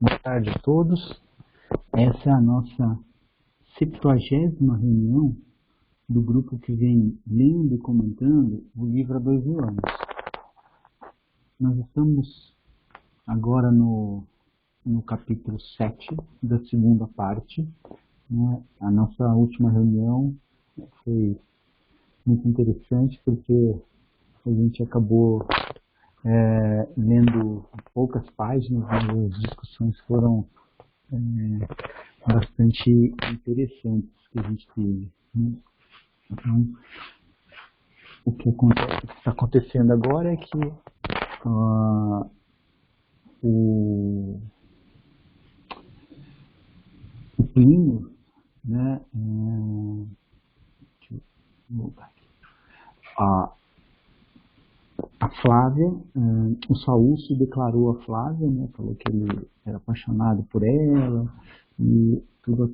Boa tarde a todos. Essa é a nossa 70ª reunião do grupo que vem lendo e comentando o livro há 2 anos. Nós estamos agora no capítulo 7 da segunda parte, né? A nossa última reunião foi muito interessante porque a gente acabou lendo poucas páginas, mas as discussões foram bastante interessantes que a gente teve. Então, o que está acontecendo agora é que o Plínio, né, deixa eu voltar aqui. A Flávia, o Saul se declarou a Flávia, né, falou que ele era apaixonado por ela, e tudo a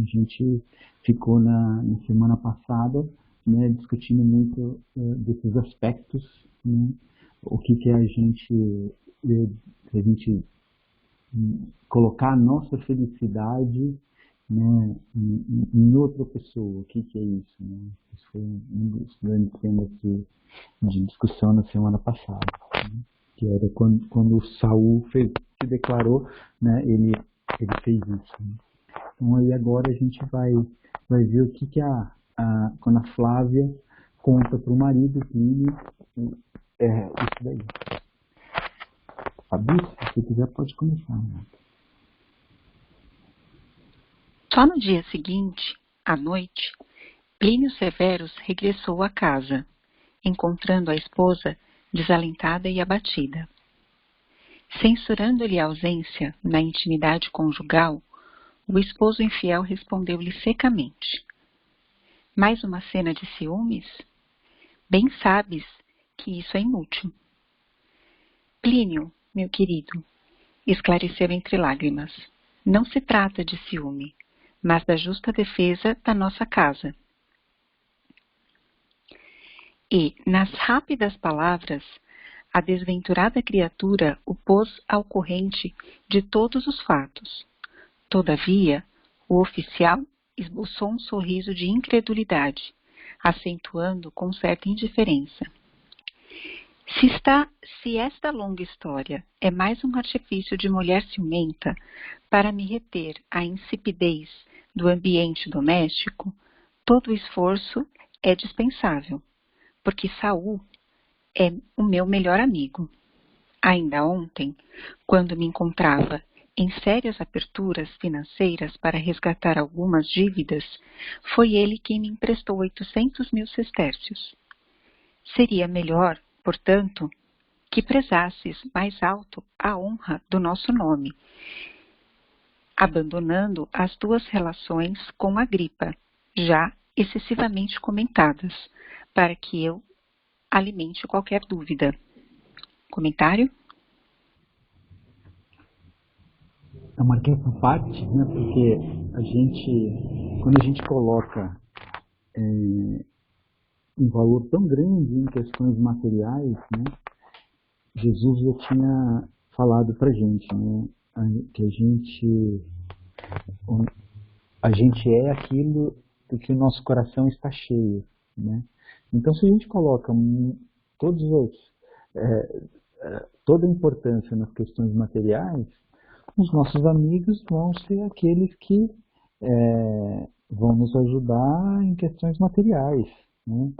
gente ficou na semana passada, né, discutindo muito desses aspectos, né, o que a gente colocar a nossa felicidade, né, em outra pessoa, o que é isso, né? Isso foi um dos grandes temas de discussão na semana passada, né? Que era quando o Saul se declarou, né, ele fez isso, né? Então aí agora a gente vai ver o que quando a Flávia conta para o marido Plínio, isso daí. Fabi, se você quiser pode começar, né? Só no dia seguinte, à noite, Plínio Severus regressou à casa, encontrando a esposa desalentada e abatida. Censurando-lhe a ausência na intimidade conjugal, o esposo infiel respondeu-lhe secamente: mais uma cena de ciúmes? Bem sabes que isso é inútil. Plínio, meu querido, esclareceu entre lágrimas, não se trata de ciúme, mas da justa defesa da nossa casa. E, nas rápidas palavras, a desventurada criatura o pôs ao corrente de todos os fatos. Todavia, o oficial esboçou um sorriso de incredulidade, acentuando com certa indiferença. Se esta longa história é mais um artifício de mulher ciumenta para me reter à insipidez do ambiente doméstico, todo o esforço é dispensável, porque Saul é o meu melhor amigo. Ainda ontem, quando me encontrava em sérias aperturas financeiras para resgatar algumas dívidas, foi ele quem me emprestou 800.000 sestércios. Seria melhor, portanto, que prezasses mais alto a honra do nosso nome, abandonando as tuas relações com Agripa, já excessivamente comentadas, para que eu alimente qualquer dúvida. Comentário? Eu marquei essa parte, né, porque quando a gente coloca um valor tão grande em questões materiais, né, Jesus já tinha falado pra gente, né, que a gente é aquilo do que o nosso coração está cheio, né? Então, se a gente coloca toda a importância nas questões materiais, os nossos amigos vão ser aqueles que vão nos ajudar em questões materiais, né?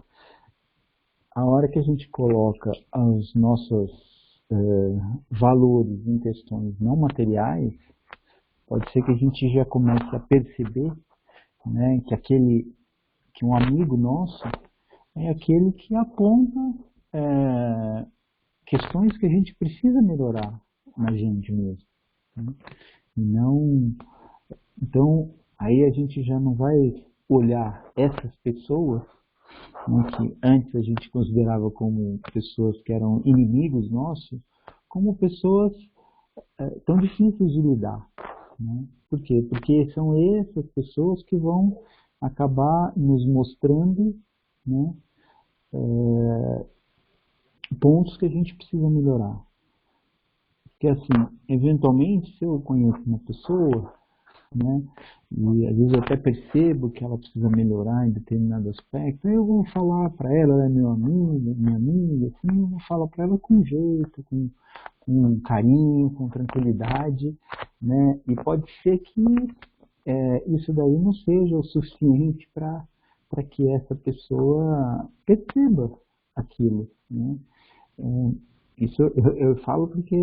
A hora que a gente coloca os nossos valores em questões não materiais, pode ser que a gente já comece a perceber, né, que um amigo nosso é aquele que aponta questões que a gente precisa melhorar na gente mesmo, né? Então, aí a gente já não vai olhar essas pessoas, né, que antes a gente considerava como pessoas que eram inimigos nossos, como pessoas tão difíceis de lidar, né? Por quê? Porque são essas pessoas que vão acabar nos mostrando, né, pontos que a gente precisa melhorar. Porque assim, eventualmente, se eu conheço uma pessoa, né, e às vezes eu até percebo que ela precisa melhorar em determinado aspecto, aí eu vou falar para ela, ela é meu amigo, minha amiga, assim, eu vou falar para ela com jeito, com carinho, com tranquilidade, né, e pode ser que isso daí não seja o suficiente para que essa pessoa perceba aquilo, né? É, isso eu falo porque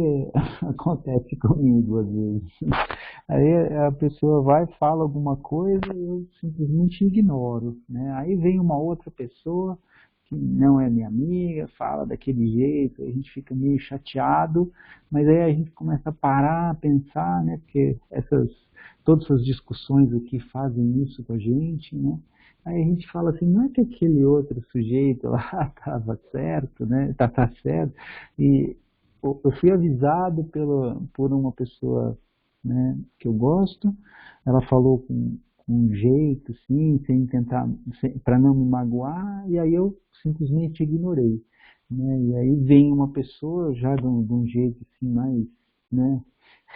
acontece comigo às vezes. Aí a pessoa vai, fala alguma coisa e eu simplesmente ignoro, né? Aí vem uma outra pessoa que não é minha amiga, fala daquele jeito, a gente fica meio chateado, mas aí a gente começa a parar, a pensar, né? Porque todas essas discussões aqui fazem isso com a gente, né? Aí a gente fala assim, não é que aquele outro sujeito lá estava certo, né? Tá certo. E eu fui avisado por uma pessoa, né, que eu gosto, ela falou com um jeito, assim, sem tentar, para não me magoar, e aí eu simplesmente ignorei, né? E aí vem uma pessoa já de um jeito assim mais, né,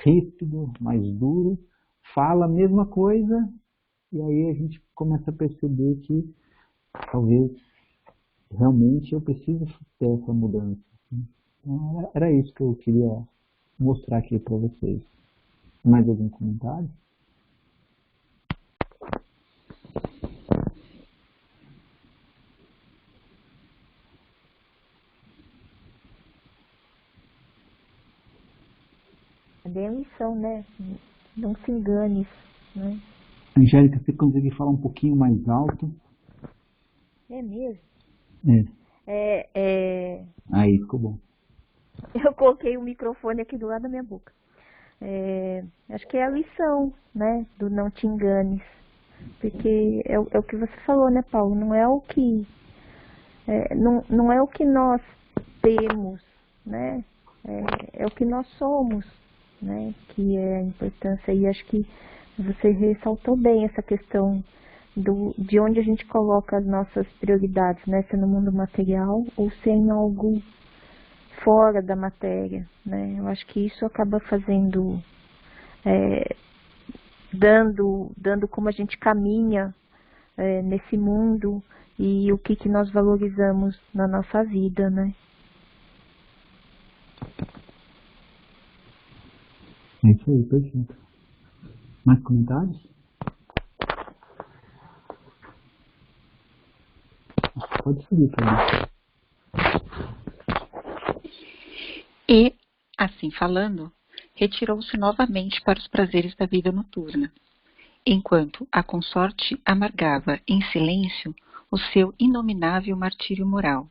ríspido, mais duro, fala a mesma coisa, e aí a gente começa a perceber que talvez realmente eu preciso ter essa mudança. Então, era isso que eu queria mostrar aqui para vocês. Mais algum comentário? É bem a lição, né? Não se engane, né? Angélica, você consegue falar um pouquinho mais alto? É mesmo. É. Aí, ficou bom. Eu coloquei o microfone aqui do lado da minha boca. Acho que é a lição, né? Do não te enganes. Porque é o que você falou, né, Paulo? Não é o que... não é o que nós temos, né? É o que nós somos, né? Que é a importância. E acho que você ressaltou bem essa questão de onde a gente coloca as nossas prioridades, né? Se é no mundo material ou se é em algo fora da matéria, né? Eu acho que isso acaba fazendo, dando como a gente caminha nesse mundo e o que nós valorizamos na nossa vida, né? É isso aí, perfeito. Mais comentários? Pode seguir, Felipe. E, assim falando, retirou-se novamente para os prazeres da vida noturna, enquanto a consorte amargava em silêncio o seu inominável martírio moral,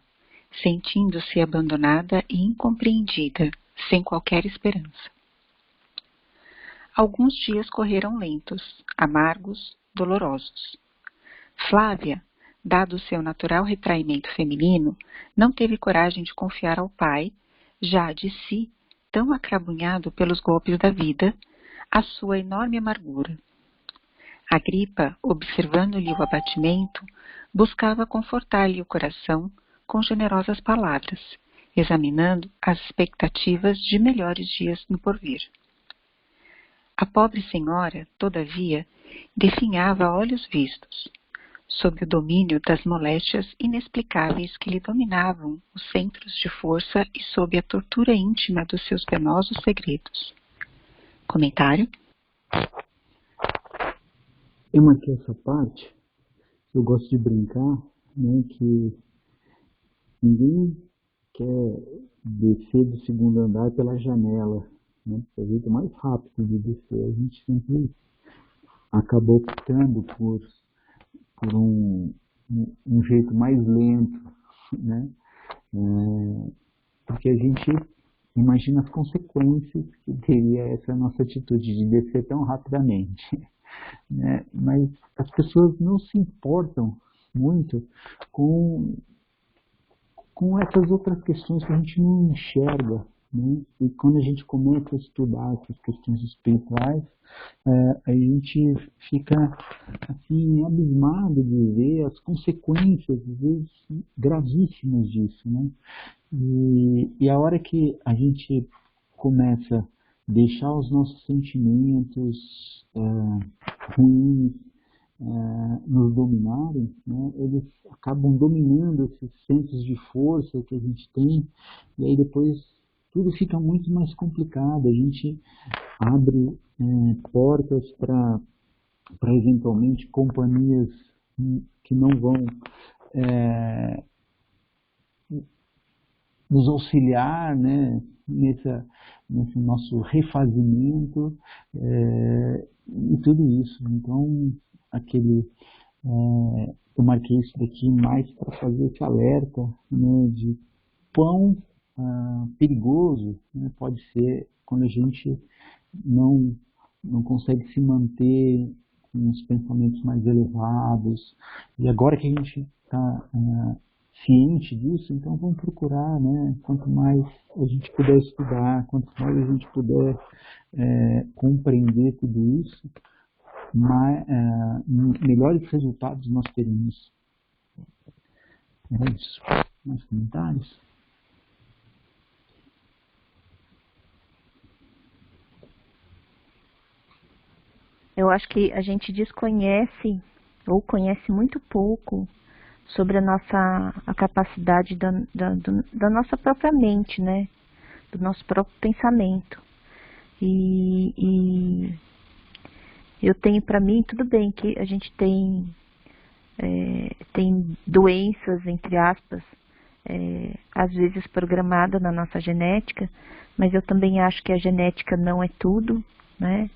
sentindo-se abandonada e incompreendida, sem qualquer esperança. Alguns dias correram lentos, amargos, dolorosos. Flávia, dado o seu natural retraimento feminino, não teve coragem de confiar ao pai, já de si, tão acrabunhado pelos golpes da vida, a sua enorme amargura. Agripa, observando-lhe o abatimento, buscava confortar-lhe o coração com generosas palavras, examinando as expectativas de melhores dias no porvir. A pobre senhora, todavia, definhava a olhos vistos, sob o domínio das moléstias inexplicáveis que lhe dominavam os centros de força e sob a tortura íntima dos seus penosos segredos. Comentário? Eu marquei essa parte, eu gosto de brincar, né, que ninguém quer descer do segundo andar pela janela, né, é o jeito mais rápido de descer. A gente sempre acabou optando por um jeito mais lento, né, porque a gente imagina as consequências que teria essa nossa atitude de descer tão rapidamente, né? Mas as pessoas não se importam muito com essas outras questões que a gente não enxerga, né? E quando a gente começa a estudar essas questões espirituais, a gente fica assim abismado de ver as consequências, às vezes, gravíssimas disso, né? E a hora que a gente começa a deixar os nossos sentimentos ruins nos dominarem, né, eles acabam dominando esses centros de força que a gente tem, e aí depois tudo fica muito mais complicado. A gente abre portas para eventualmente companhias que não vão nos auxiliar, né, nesse nosso refazimento e tudo isso. Então, eu marquei isso daqui mais para fazer esse alerta, né, de quão perigoso, né, pode ser quando a gente não consegue se manter com os pensamentos mais elevados. E agora que a gente está ciente disso, então vamos procurar, né? Quanto mais a gente puder estudar, quanto mais a gente puder compreender tudo isso, melhores resultados nós teremos. Era isso. Mais comentários? Eu acho que a gente desconhece ou conhece muito pouco sobre a capacidade da nossa própria mente, né? Do nosso próprio pensamento. E eu tenho para mim, tudo bem que a gente tem doenças, entre aspas, às vezes programada na nossa genética, mas eu também acho que a genética não é tudo, né?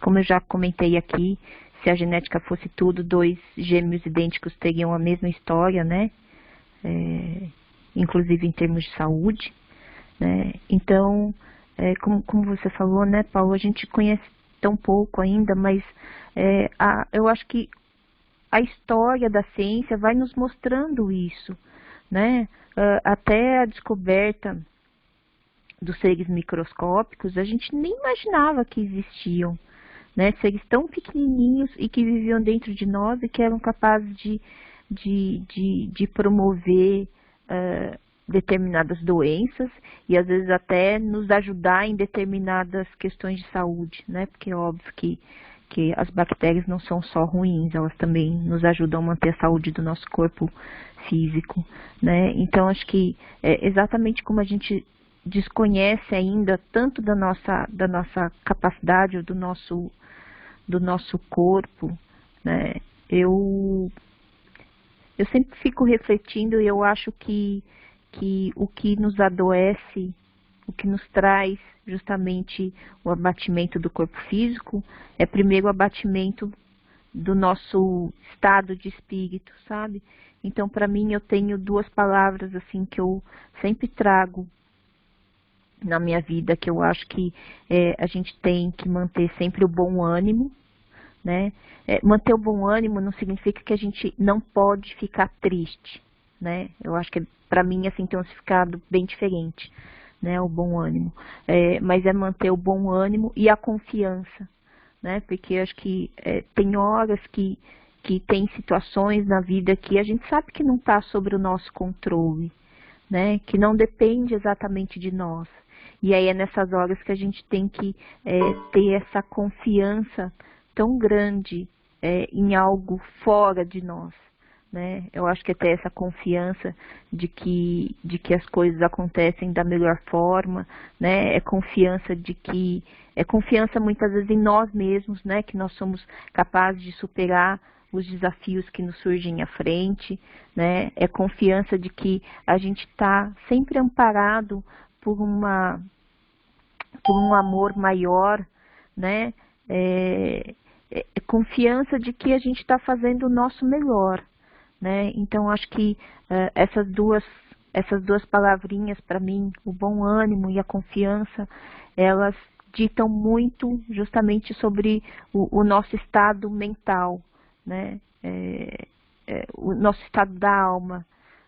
Como eu já comentei aqui, se a genética fosse tudo, 2 gêmeos idênticos teriam a mesma história, né? Inclusive em termos de saúde, né? Então, como você falou, né, Paulo, a gente conhece tão pouco ainda, mas eu acho que a história da ciência vai nos mostrando isso, né? Até a descoberta dos seres microscópicos, a gente nem imaginava que existiam, né? Seres tão pequenininhos e que viviam dentro de nós e que eram capazes de promover determinadas doenças e às vezes até nos ajudar em determinadas questões de saúde, né? Porque é óbvio que as bactérias não são só ruins, elas também nos ajudam a manter a saúde do nosso corpo físico, né? Então acho que exatamente como a gente desconhece ainda tanto da nossa capacidade, do nosso corpo, né? Eu sempre fico refletindo e eu acho que o que nos adoece, o que nos traz justamente o abatimento do corpo físico, é primeiro o abatimento do nosso estado de espírito, sabe? Então, para mim, eu tenho 2 palavras assim que eu sempre trago na minha vida, que eu acho que a gente tem que manter sempre o bom ânimo, né? Manter o bom ânimo não significa que a gente não pode ficar triste, né? Eu acho que para mim assim tem um significado bem diferente, né? O bom ânimo, mas é manter o bom ânimo e a confiança, né? Porque eu acho que tem horas que tem situações na vida que a gente sabe que não está sobre o nosso controle, né? Que não depende exatamente de nós. E aí é nessas horas que a gente tem que ter essa confiança tão grande em algo fora de nós, né? Eu acho que até essa confiança de que as coisas acontecem da melhor forma, né? Confiança muitas vezes em nós mesmos, né? Que nós somos capazes de superar os desafios que nos surgem à frente, né? É confiança de que a gente está sempre amparado por um amor maior, né? Confiança de que a gente está fazendo o nosso melhor, né? Então acho que essas duas palavrinhas para mim, o bom ânimo e a confiança, elas ditam muito justamente sobre o nosso estado mental, né? O nosso estado da alma,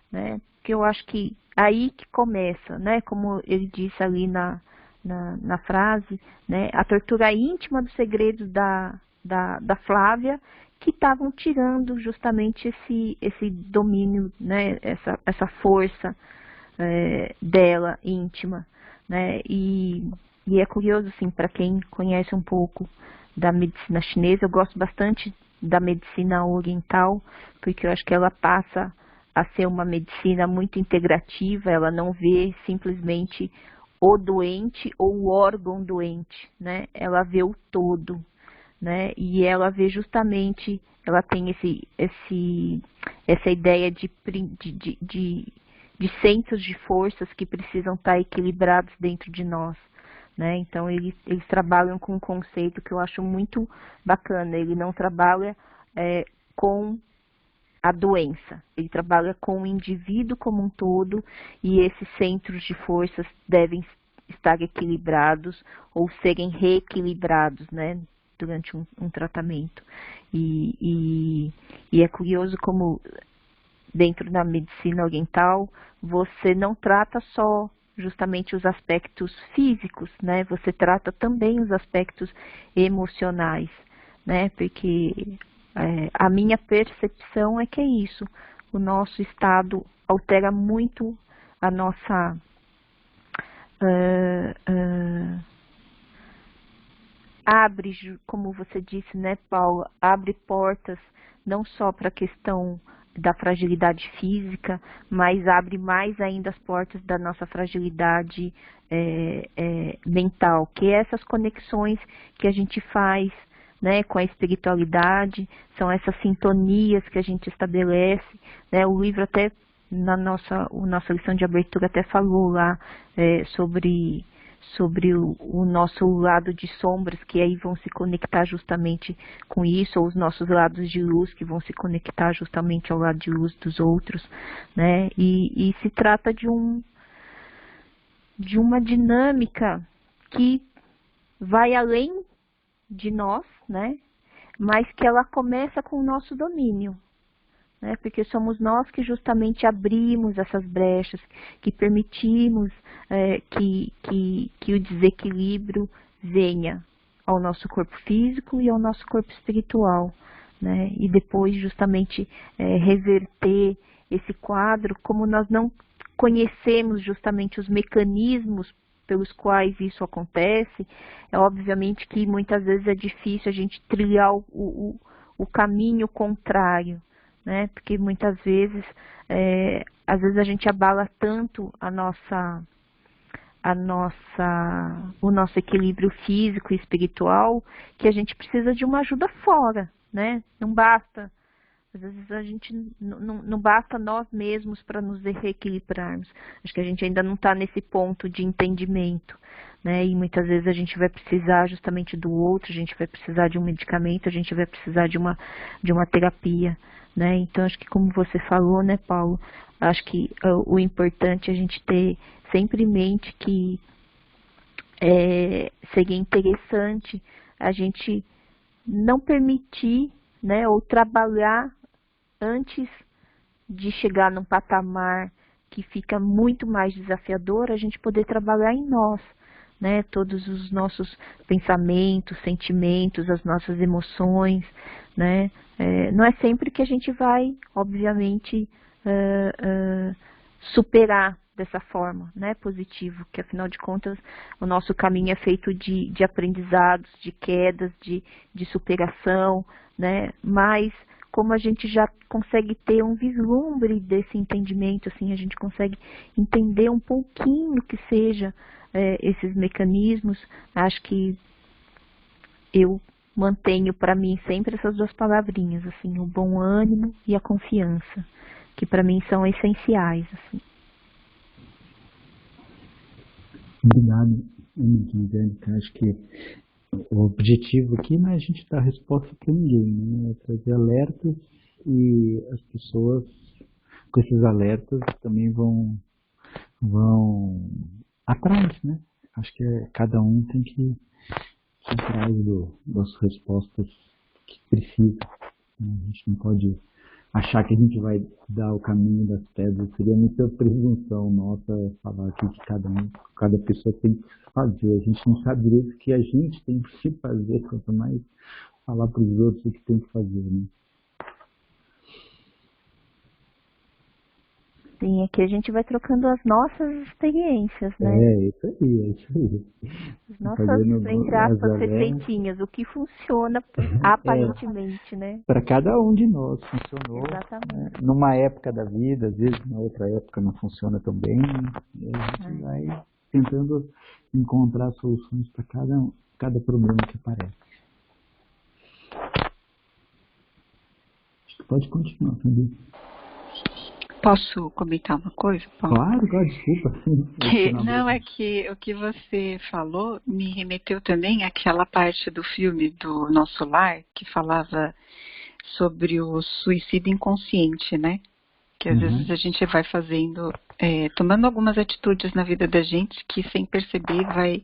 né? Que eu acho que aí que começa, né? Como ele disse ali na frase, né? A tortura íntima dos segredos da Flávia, que estavam tirando justamente esse domínio, né? Essa força dela íntima, né? E é curioso, assim, para quem conhece um pouco da medicina chinesa, eu gosto bastante da medicina oriental, porque eu acho que ela passa a ser uma medicina muito integrativa, ela não vê simplesmente o doente ou o órgão doente, né? Ela vê o todo, né? E ela vê justamente, ela tem essa ideia de centros de forças que precisam estar equilibrados dentro de nós, né? Então eles trabalham com um conceito que eu acho muito bacana. Ele não trabalha com a doença, ele trabalha com o indivíduo como um todo, e esses centros de forças devem estar equilibrados ou serem reequilibrados, né, durante um tratamento. E é curioso como dentro da medicina oriental você não trata só justamente os aspectos físicos, né? Você trata também os aspectos emocionais, né? Porque a minha percepção é que é isso. O nosso estado altera muito a nossa abre, como você disse, né, Paula, abre portas não só para a questão da fragilidade física, mas abre mais ainda as portas da nossa fragilidade mental, que é essas conexões que a gente faz, né, com a espiritualidade, são essas sintonias que a gente estabelece, né, o livro até, na nossa lição de abertura até falou lá sobre o nosso lado de sombras, que aí vão se conectar justamente com isso, ou os nossos lados de luz, que vão se conectar justamente ao lado de luz dos outros, né? E se trata de uma dinâmica que vai além de nós, né? Mas que ela começa com o nosso domínio, né? Porque somos nós que justamente abrimos essas brechas, que permitimos que o desequilíbrio venha ao nosso corpo físico e ao nosso corpo espiritual, né? E depois justamente reverter esse quadro, como nós não conhecemos justamente os mecanismos pelos quais isso acontece, obviamente que muitas vezes é difícil a gente trilhar o caminho contrário, né? Porque muitas vezes, às vezes a gente abala tanto o nosso equilíbrio físico e espiritual que a gente precisa de uma ajuda fora, né? Não basta, às vezes a gente não basta nós mesmos para nos reequilibrarmos. Acho que a gente ainda não está nesse ponto de entendimento, né? E muitas vezes a gente vai precisar justamente do outro, a gente vai precisar de um medicamento, a gente vai precisar de uma terapia, né? Então acho que, como você falou, né, Paulo, acho que o importante é a gente ter sempre em mente que seria interessante a gente não permitir, né, ou trabalhar antes de chegar num patamar que fica muito mais desafiador, a gente poder trabalhar em nós, né? Todos os nossos pensamentos, sentimentos, as nossas emoções, né? Não é sempre que a gente vai, obviamente, superar dessa forma, né? Positivo, que afinal de contas o nosso caminho é feito de aprendizados, de quedas, de superação, né? Mas como a gente já consegue ter um vislumbre desse entendimento, assim, a gente consegue entender um pouquinho que seja esses mecanismos, acho que eu mantenho para mim sempre essas duas palavrinhas, assim, o bom ânimo e a confiança, que para mim são essenciais, assim. Obrigado, Angélica. Acho que o objetivo aqui não é a gente dar resposta para ninguém, né? É trazer alertas, e as pessoas com esses alertas também vão atrás, né? Acho que cada um tem que ir atrás das respostas que precisa, né? A gente não pode achar que a gente vai dar o caminho das pedras. Seria muita presunção nossa falar aqui que cada pessoa tem que fazer. A gente não sabe direito o que a gente tem que fazer, quanto mais falar para os outros o que tem que fazer, né? Sim, aqui a gente vai trocando as nossas experiências, né? É isso aí, é isso aí. As nossas, entre Fazendo as aspas, alertas. receitinhas, o que funciona É, aparentemente, né? para cada um de nós funcionou, né, Exatamente. numa época da vida, às vezes na outra época não funciona tão bem, e a gente É. vai tentando encontrar soluções para cada problema que aparece. Pode continuar, Fabi. Posso comentar uma coisa, Paulo? Claro, claro, desculpa. Não, é que o que você falou me remeteu também àquela parte do filme do Nosso Lar que falava sobre o suicídio inconsciente, né? Que às vezes Uhum. a gente vai fazendo, tomando algumas atitudes na vida da gente que sem perceber vai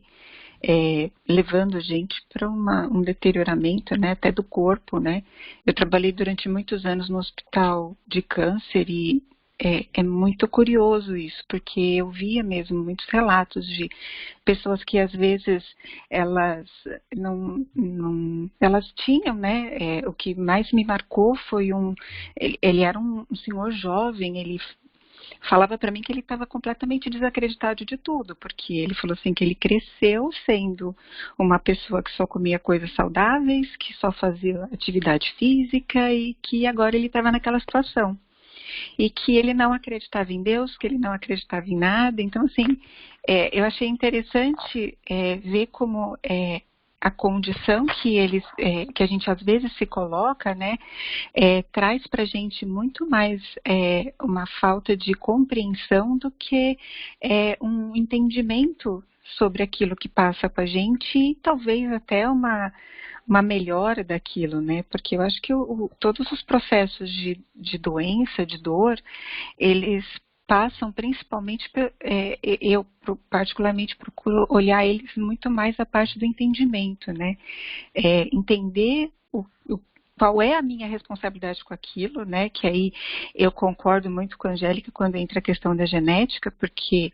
levando a gente para um deterioramento, né, até do corpo, né. Eu trabalhei durante muitos anos no hospital de câncer e é muito curioso isso, porque eu via mesmo muitos relatos de pessoas que às vezes elas elas tinham, né, o que mais me marcou foi ele era um senhor jovem, ele falava para mim que ele estava completamente desacreditado de tudo, porque ele falou assim que ele cresceu sendo uma pessoa que só comia coisas saudáveis, que só fazia atividade física e que agora ele estava naquela situação. E que ele não acreditava em Deus, que ele não acreditava em nada. Então, assim, eu achei interessante ver como a condição que que a gente às vezes se coloca, né, traz para a gente muito mais uma falta de compreensão do que um entendimento sobre aquilo que passa com a gente e talvez até uma melhora daquilo, né? Porque eu acho que todos os processos de doença, de dor, eles passam principalmente, eu particularmente procuro olhar eles muito mais a parte do entendimento, né? Entender qual é a minha responsabilidade com aquilo, né? Que aí eu concordo muito com a Angélica quando entra a questão da genética, porque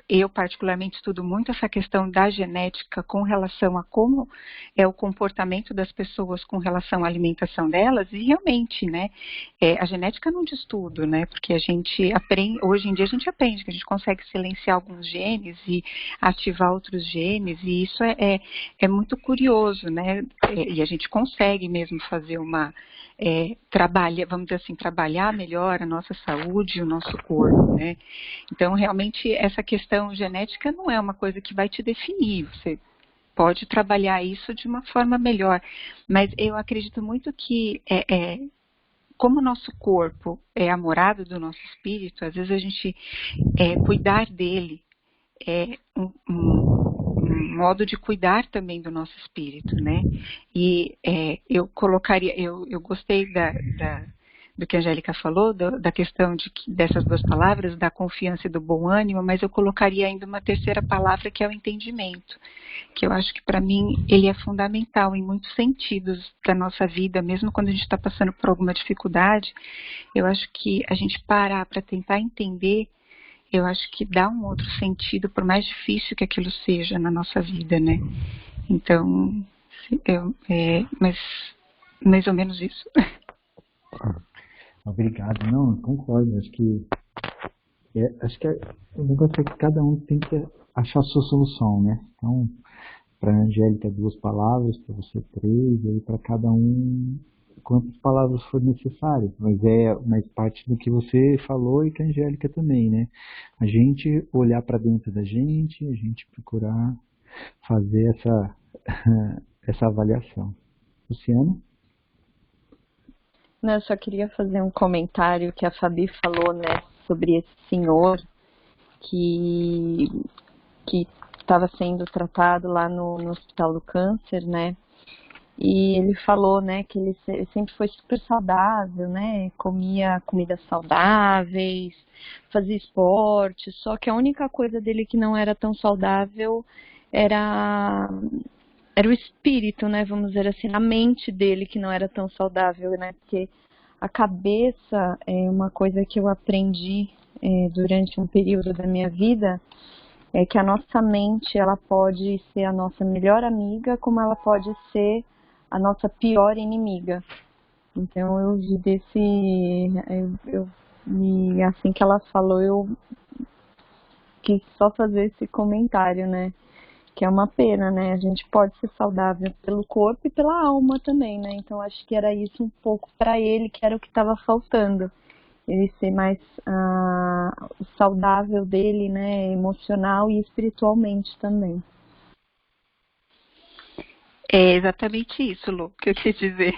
eu particularmente estudo muito essa questão da genética com relação a como é o comportamento das pessoas com relação à alimentação delas e realmente, né, a genética não diz tudo, né, porque a gente aprende, hoje em dia a gente aprende que a gente consegue silenciar alguns genes e ativar outros genes e isso é muito curioso, né, e a gente consegue mesmo fazer vamos dizer assim, trabalhar melhor a nossa saúde e o nosso corpo, né? Então, realmente, essa questão genética não é uma coisa que vai te definir, você pode trabalhar isso de uma forma melhor, mas eu acredito muito que, como o nosso corpo é a morada do nosso espírito, às vezes a gente cuidar dele é um modo de cuidar também do nosso espírito, né? E eu colocaria, eu gostei do que a Angélica falou, da questão dessas duas palavras, da confiança e do bom ânimo, mas eu colocaria ainda uma terceira palavra que é o entendimento, que eu acho que para mim ele é fundamental em muitos sentidos da nossa vida, mesmo quando a gente está passando por alguma dificuldade, eu acho que a gente parar para tentar entender, eu acho que dá um outro sentido, por mais difícil que aquilo seja na nossa vida, né? Então, mas mais ou menos isso. Obrigado. Não, eu concordo. Acho que o negócio é que cada um tem que achar a sua solução, né? Então, para a Angélica, 2 palavras, para você 3, e aí para cada um, quantas palavras for necessário. Mas parte do que você falou e que a Angélica também, né? A gente olhar para dentro da gente, a gente procurar fazer essa avaliação. Luciana? Não, eu só queria fazer um comentário que a Fabi falou, né, sobre esse senhor que estava sendo tratado lá no Hospital do Câncer, né, e ele falou, né, que ele sempre foi super saudável, né, comia comidas saudáveis, fazia esporte, só que a única coisa dele que não era tão saudável era o espírito, né, vamos dizer assim, a mente dele que não era tão saudável, né, porque a cabeça é uma coisa que eu aprendi durante um período da minha vida, é que a nossa mente, ela pode ser a nossa melhor amiga, como ela pode ser a nossa pior inimiga. Então eu vi E assim que ela falou, eu quis só fazer esse comentário, né? Que é uma pena, né? A gente pode ser saudável pelo corpo e pela alma também, né? Então acho que era isso um pouco para ele que era o que estava faltando. Ele ser mais saudável dele, né? Emocional e espiritualmente também. É exatamente isso, Lu, que eu quis dizer.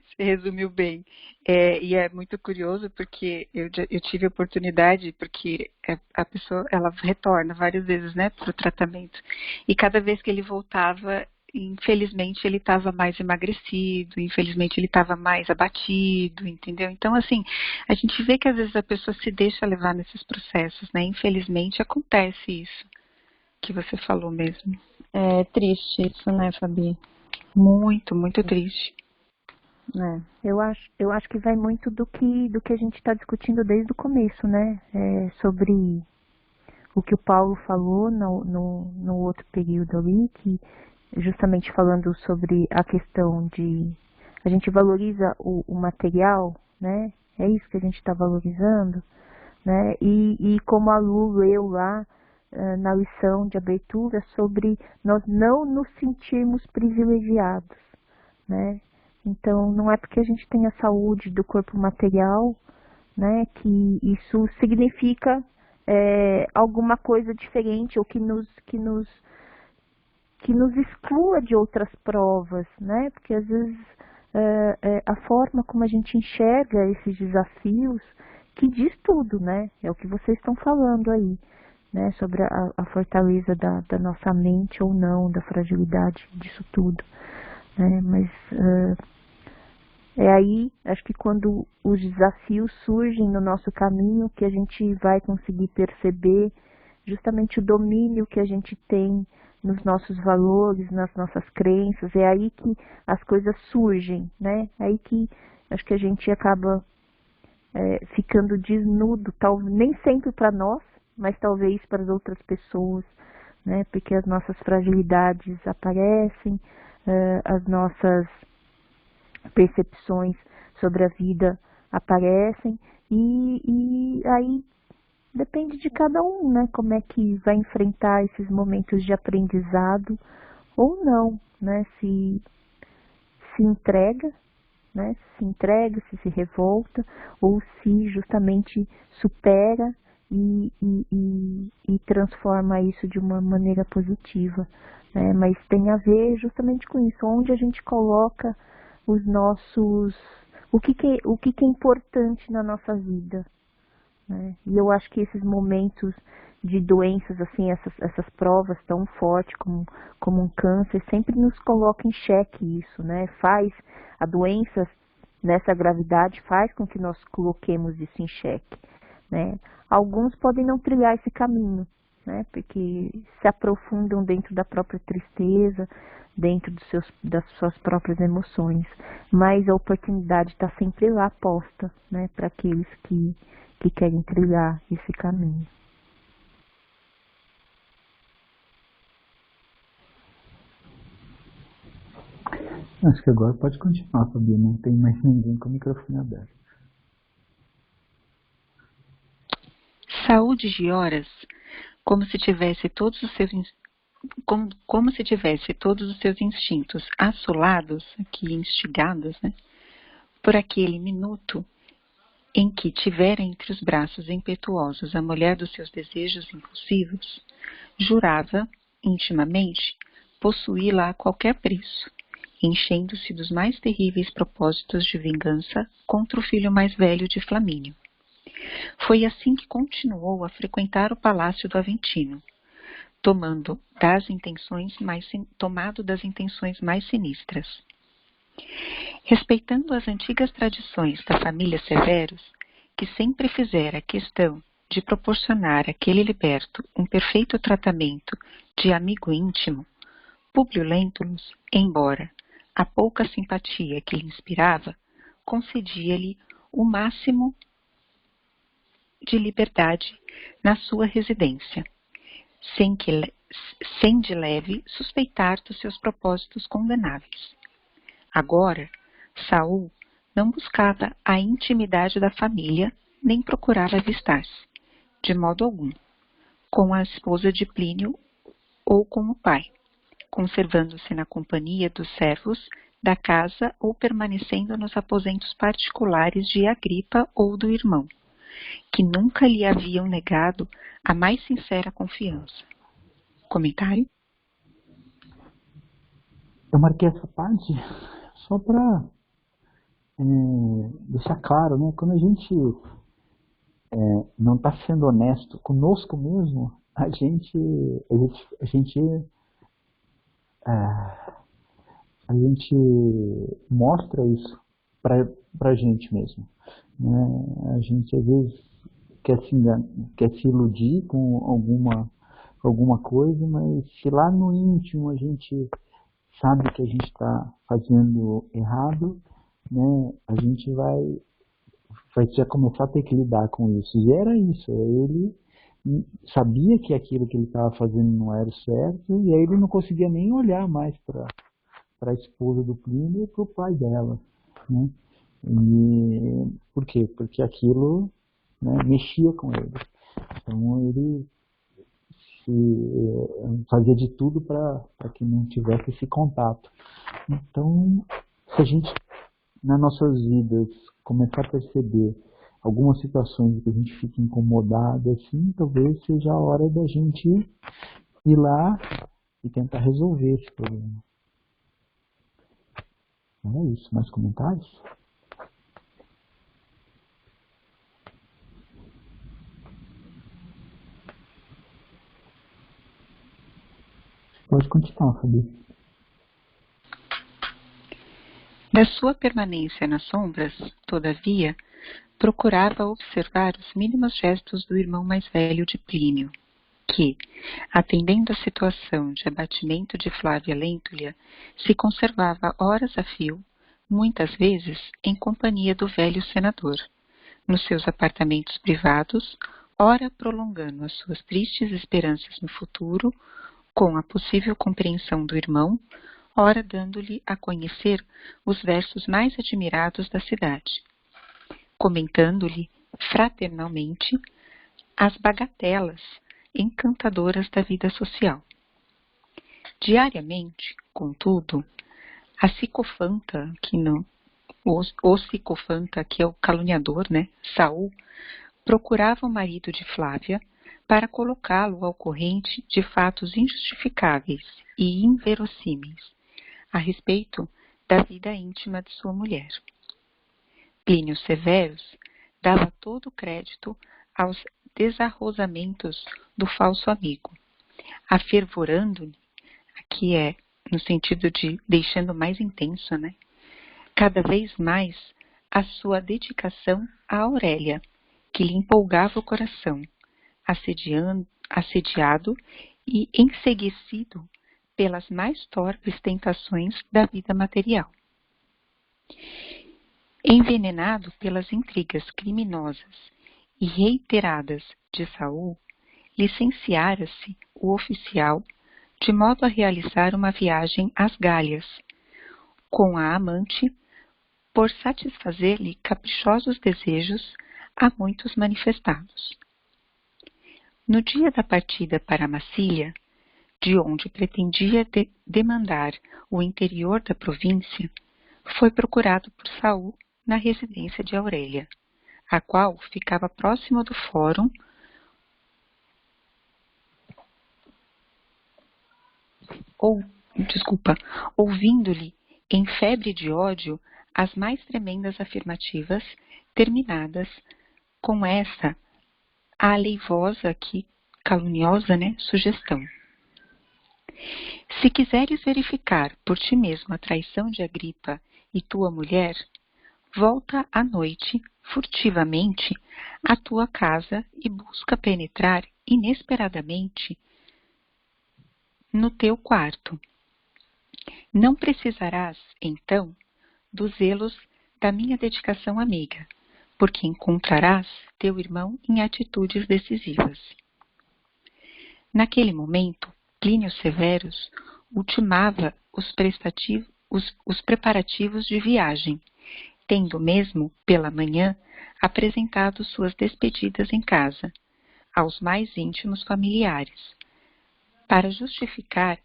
Você resumiu bem. E é muito curioso porque eu tive a oportunidade, porque a pessoa ela retorna várias vezes, né, para o tratamento. E cada vez que ele voltava, infelizmente ele estava mais emagrecido, infelizmente ele estava mais abatido, entendeu? Então, assim, a gente vê que às vezes a pessoa se deixa levar nesses processos, né? Infelizmente acontece isso que você falou mesmo. É triste isso, né, Fabi? Muito, muito triste. Eu acho que vai muito do que a gente está discutindo desde o começo, né? Sobre o que o Paulo falou no outro período ali, que justamente falando sobre a questão de a gente valoriza o material, né? É isso que a gente está valorizando, né? E como a Lu leu lá na lição de abertura sobre nós não nos sentirmos privilegiados, né? Então, não é porque a gente tem a saúde do corpo material, né, que isso significa alguma coisa diferente ou que nos exclua de outras provas, né? Porque às vezes a forma como a gente enxerga esses desafios que diz tudo, né? É o que vocês estão falando aí, né? Sobre a fortaleza da nossa mente ou não, da fragilidade disso tudo, né? Mas é aí, acho que quando os desafios surgem no nosso caminho, que a gente vai conseguir perceber justamente o domínio que a gente tem nos nossos valores, nas nossas crenças. É aí que as coisas surgem, né? É aí que acho que a gente acaba ficando desnudo, nem sempre para nós, mas talvez para as outras pessoas, né? Porque as nossas fragilidades aparecem, as nossas percepções sobre a vida aparecem e aí depende de cada um, né? Como é que vai enfrentar esses momentos de aprendizado ou não, né? Se entrega, né? Se entrega, se revolta ou se justamente supera e transforma isso de uma maneira positiva, né? Mas tem a ver justamente com isso, onde a gente coloca os nossos, o que é importante na nossa vida, né? E eu acho que esses momentos de doenças, assim, essas provas tão fortes como um câncer, sempre nos coloca em xeque isso, né? A doença nessa gravidade faz com que nós coloquemos isso em xeque, né? Alguns podem não trilhar esse caminho, né? Porque se aprofundam dentro da própria tristeza, dentro das suas próprias emoções, mas a oportunidade está sempre lá posta, né? Para aqueles que querem trilhar esse caminho. Acho que agora pode continuar, Fabi. Não tem mais ninguém com o microfone aberto. Saúde de horas, como se tivesse todos os seus como se tivesse todos os seus instintos assolados, aqui instigados, né, por aquele minuto em que tivera entre os braços impetuosos a mulher dos seus desejos impulsivos, jurava, intimamente, possuí-la a qualquer preço, enchendo-se dos mais terríveis propósitos de vingança contra o filho mais velho de Flamínio. Foi assim que continuou a frequentar o palácio do Aventino, tomado das intenções mais sinistras. Respeitando as antigas tradições da família Severus, que sempre fizera questão de proporcionar àquele liberto um perfeito tratamento de amigo íntimo, Públio Lentulus, embora a pouca simpatia que lhe inspirava, concedia-lhe o máximo de liberdade na sua residência, sem de leve suspeitar dos seus propósitos condenáveis. Agora, Saul não buscava a intimidade da família nem procurava avistar-se, de modo algum, com a esposa de Plínio ou com o pai, conservando-se na companhia dos servos da casa ou permanecendo nos aposentos particulares de Agripa ou do irmão, que nunca lhe haviam negado a mais sincera confiança. Comentário? Eu marquei essa parte só para deixar claro, né? Quando a gente não está sendo honesto conosco mesmo, a gente mostra isso para a gente mesmo, né? A gente às vezes quer se iludir com alguma coisa, mas se lá no íntimo a gente sabe que a gente está fazendo errado, né? A gente vai já começar a ter que lidar com isso. E era isso, ele sabia que aquilo que ele estava fazendo não era certo, e aí ele não conseguia nem olhar mais para a esposa do Plínio e para o pai dela, né? E por quê? Porque aquilo, né, mexia com ele. Então ele fazia de tudo para que não tivesse esse contato. Então, se a gente, nas nossas vidas, começar a perceber algumas situações que a gente fica incomodado, assim, talvez seja a hora da gente ir lá e tentar resolver esse problema. Então é isso. Mais comentários? Pode continuar, Fabi. Da sua permanência nas sombras, todavia, procurava observar os mínimos gestos do irmão mais velho de Plínio, que, atendendo à situação de abatimento de Flávia Lentulha, se conservava horas a fio, muitas vezes em companhia do velho senador, nos seus apartamentos privados, ora prolongando as suas tristes esperanças no futuro, com a possível compreensão do irmão, ora dando-lhe a conhecer os versos mais admirados da cidade, comentando-lhe fraternalmente as bagatelas encantadoras da vida social. Diariamente, contudo, a sicofanta, o sicofanta, que é o caluniador, né, Saul, procurava o marido de Flávia para colocá-lo ao corrente de fatos injustificáveis e inverossímeis a respeito da vida íntima de sua mulher. Plínio Severus dava todo o crédito aos desarrosamentos do falso amigo, afervorando-lhe, aqui é no sentido de deixando mais intenso, né, cada vez mais a sua dedicação a Aurélia, que lhe empolgava o coração, assediado e enseguecido pelas mais torpes tentações da vida material. Envenenado pelas intrigas criminosas e reiteradas de Saul, licenciara-se o oficial de modo a realizar uma viagem às Gálias, com a amante, por satisfazer-lhe caprichosos desejos há muitos manifestados. No dia da partida para Massília, de onde pretendia demandar o interior da província, foi procurado por Saul na residência de Aurélia, a qual ficava próxima do fórum, ouvindo-lhe em febre de ódio as mais tremendas afirmativas, terminadas com essa aleivosa, caluniosa, né, sugestão. Se quiseres verificar por ti mesmo a traição de Agripa e tua mulher, volta à noite, furtivamente, à tua casa e busca penetrar inesperadamente no teu quarto. Não precisarás, então, dos zelos da minha dedicação amiga, porque encontrarás teu irmão em atitudes decisivas. Naquele momento, Plínio Severus ultimava os preparativos de viagem, tendo mesmo, pela manhã, apresentado suas despedidas em casa, aos mais íntimos familiares. Para justificar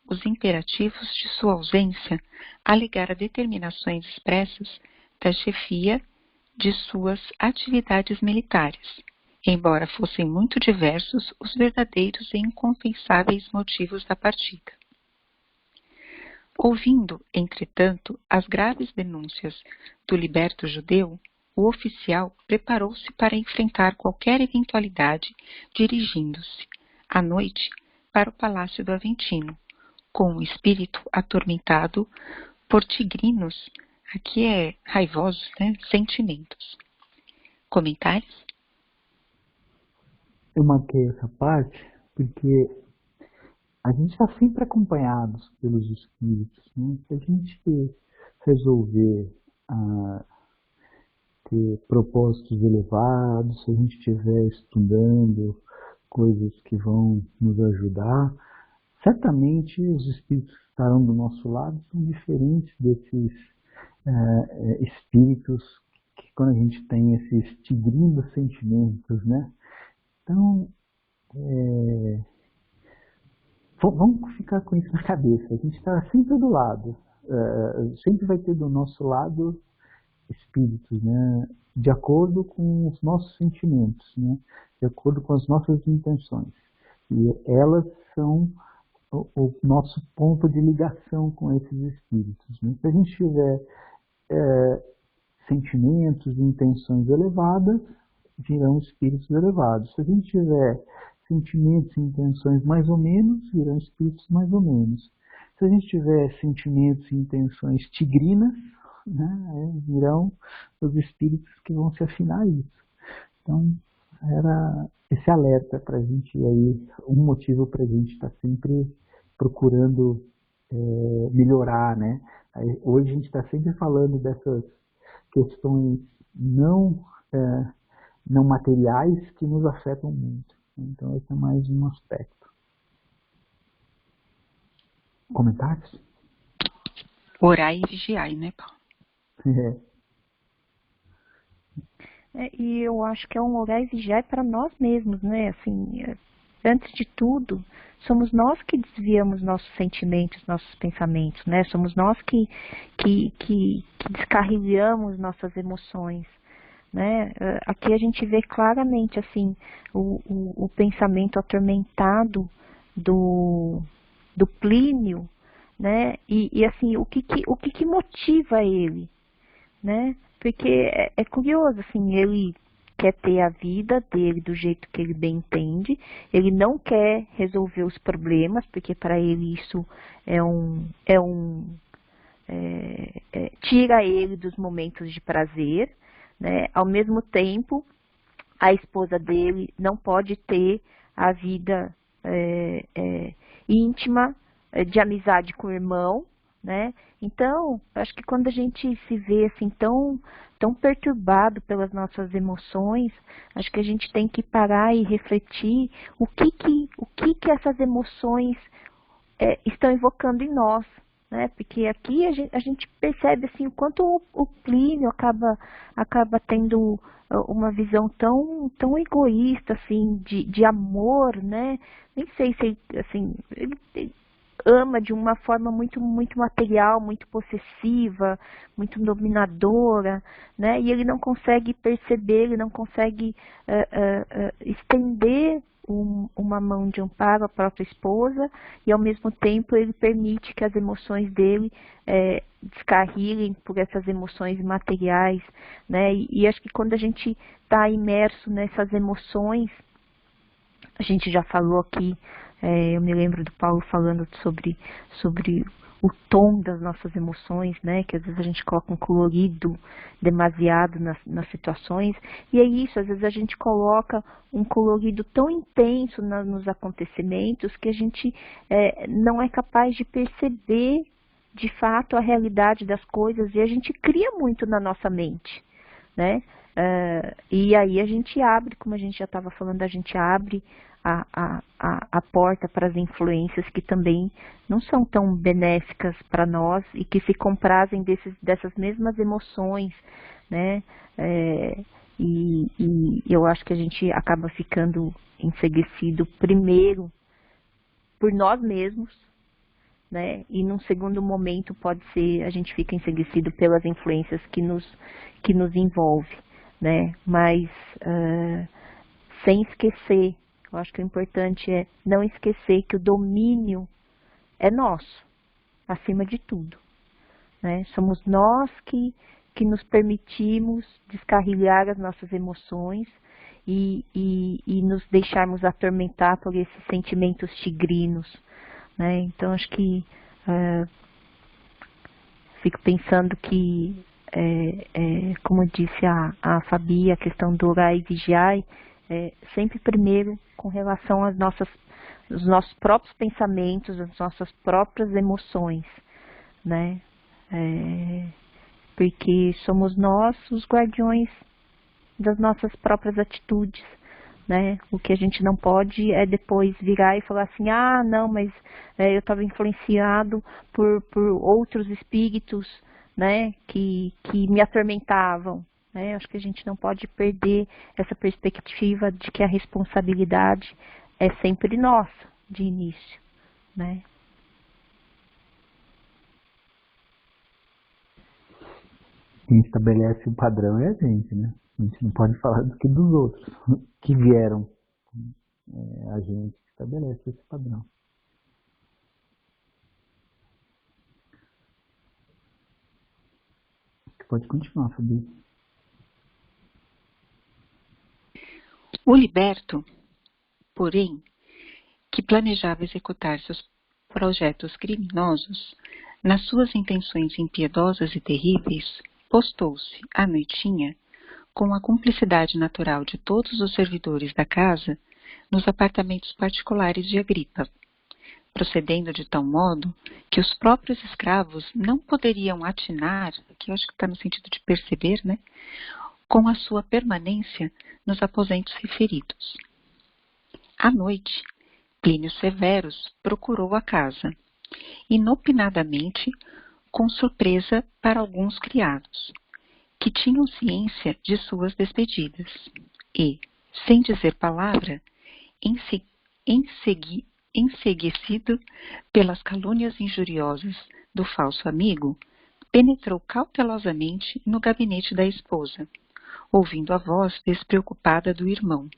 os imperativos de sua ausência, alegara determinações expressas da chefia de suas atividades militares, embora fossem muito diversos os verdadeiros e incontestáveis motivos da partida. Ouvindo, entretanto, as graves denúncias do liberto judeu, o oficial preparou-se para enfrentar qualquer eventualidade, dirigindo-se, à noite, para o palácio do Aventino, com o espírito atormentado por tigrinos, aqui é raivosos, né, sentimentos. Comentários? Eu marquei essa parte porque a gente está sempre acompanhados pelos espíritos, né? Se a gente resolver ter propósitos elevados, se a gente estiver estudando coisas que vão nos ajudar, certamente os espíritos que estarão do nosso lado são diferentes desses espíritos que, quando a gente tem esses tigrinhos sentimentos, né? Então, vamos ficar com isso na cabeça. A gente está sempre do lado, sempre vai ter do nosso lado espíritos, né? De acordo com os nossos sentimentos, né? De acordo com as nossas intenções. E elas são o nosso ponto de ligação com esses espíritos, né? Se a gente tiver sentimentos e intenções elevadas, virão espíritos elevados. Se a gente tiver sentimentos e intenções mais ou menos, virão espíritos mais ou menos. Se a gente tiver sentimentos e intenções tigrinas, né, virão os espíritos que vão se afinar a isso. Então, era esse alerta para a gente aí, um motivo para a gente estar sempre procurando melhorar, né? Hoje a gente está sempre falando dessas questões não materiais que nos afetam muito. Então, esse é mais um aspecto. Comentários? Orai e vigiai, né, Paulo? E eu acho que é um orar e vigiar para nós mesmos, né? Assim, antes de tudo, somos nós que desviamos nossos sentimentos, nossos pensamentos, né? Somos nós que descarrilhamos nossas emoções, né? Aqui a gente vê claramente, assim, o pensamento atormentado do Plínio, né? E assim, o que motiva ele, né? Porque é curioso, assim, ele quer ter a vida dele do jeito que ele bem entende, ele não quer resolver os problemas, porque para ele isso tira ele dos momentos de prazer, né? Ao mesmo tempo, a esposa dele não pode ter a vida íntima, de amizade com o irmão, né? Então, acho que quando a gente se vê assim tão perturbado pelas nossas emoções, acho que a gente tem que parar e refletir o que essas emoções estão invocando em nós, né? Porque aqui a gente percebe assim o quanto o Plínio acaba tendo uma visão tão egoísta assim de amor, né? Nem sei se assim ele ama de uma forma muito material, muito possessiva, muito dominadora, né? E ele não consegue perceber, ele não consegue estender uma mão de amparo à própria esposa, e ao mesmo tempo ele permite que as emoções dele descarrilhem por essas emoções materiais, né? E acho que quando a gente está imerso nessas emoções, a gente já falou aqui, eu me lembro do Paulo falando sobre o tom das nossas emoções, né? Que às vezes a gente coloca um colorido demasiado nas situações, e é isso, às vezes a gente coloca um colorido tão intenso nos acontecimentos que a gente não é capaz de perceber de fato a realidade das coisas, e a gente cria muito na nossa mente, né? E aí a gente abre, como a gente já estava falando, a gente abre a porta para as influências que também não são tão benéficas para nós e que se comprazem dessas mesmas emoções, né? E eu acho que a gente acaba ficando enceguecido primeiro por nós mesmos, né? E num segundo momento pode ser a gente fica enceguecido pelas influências que nos envolve, né? Mas sem esquecer, eu acho que o importante é não esquecer que o domínio é nosso, acima de tudo, né? Somos nós que nos permitimos descarrilhar as nossas emoções e nos deixarmos atormentar por esses sentimentos tigrinos, né? Então, acho que fico pensando que, como disse a Fabi, a questão do orar e vigiar, sempre primeiro com relação aos nossos próprios pensamentos, às nossas próprias emoções, né? Porque somos nós os guardiões das nossas próprias atitudes, né? O que a gente não pode é depois virar e falar assim, não, mas eu estava influenciado por outros espíritos, né, que me atormentavam, né? Acho que a gente não pode perder essa perspectiva de que a responsabilidade é sempre nossa, de início, né? Quem estabelece o padrão é a gente, né? A gente não pode falar do que dos outros que vieram. É a gente que estabelece esse padrão. Você pode continuar, Fabi. O liberto, porém, que planejava executar seus projetos criminosos, nas suas intenções impiedosas e terríveis, postou-se, à noitinha, com a cumplicidade natural de todos os servidores da casa, nos apartamentos particulares de Agripa, procedendo de tal modo que os próprios escravos não poderiam atinar, que eu acho que está no sentido de perceber, né, com a sua permanência nos aposentos referidos. À noite, Plínio Severus procurou a casa, inopinadamente, com surpresa para alguns criados, que tinham ciência de suas despedidas, e, sem dizer palavra, enceguecido pelas calúnias injuriosas do falso amigo, penetrou cautelosamente no gabinete da esposa, ouvindo a voz despreocupada do irmão,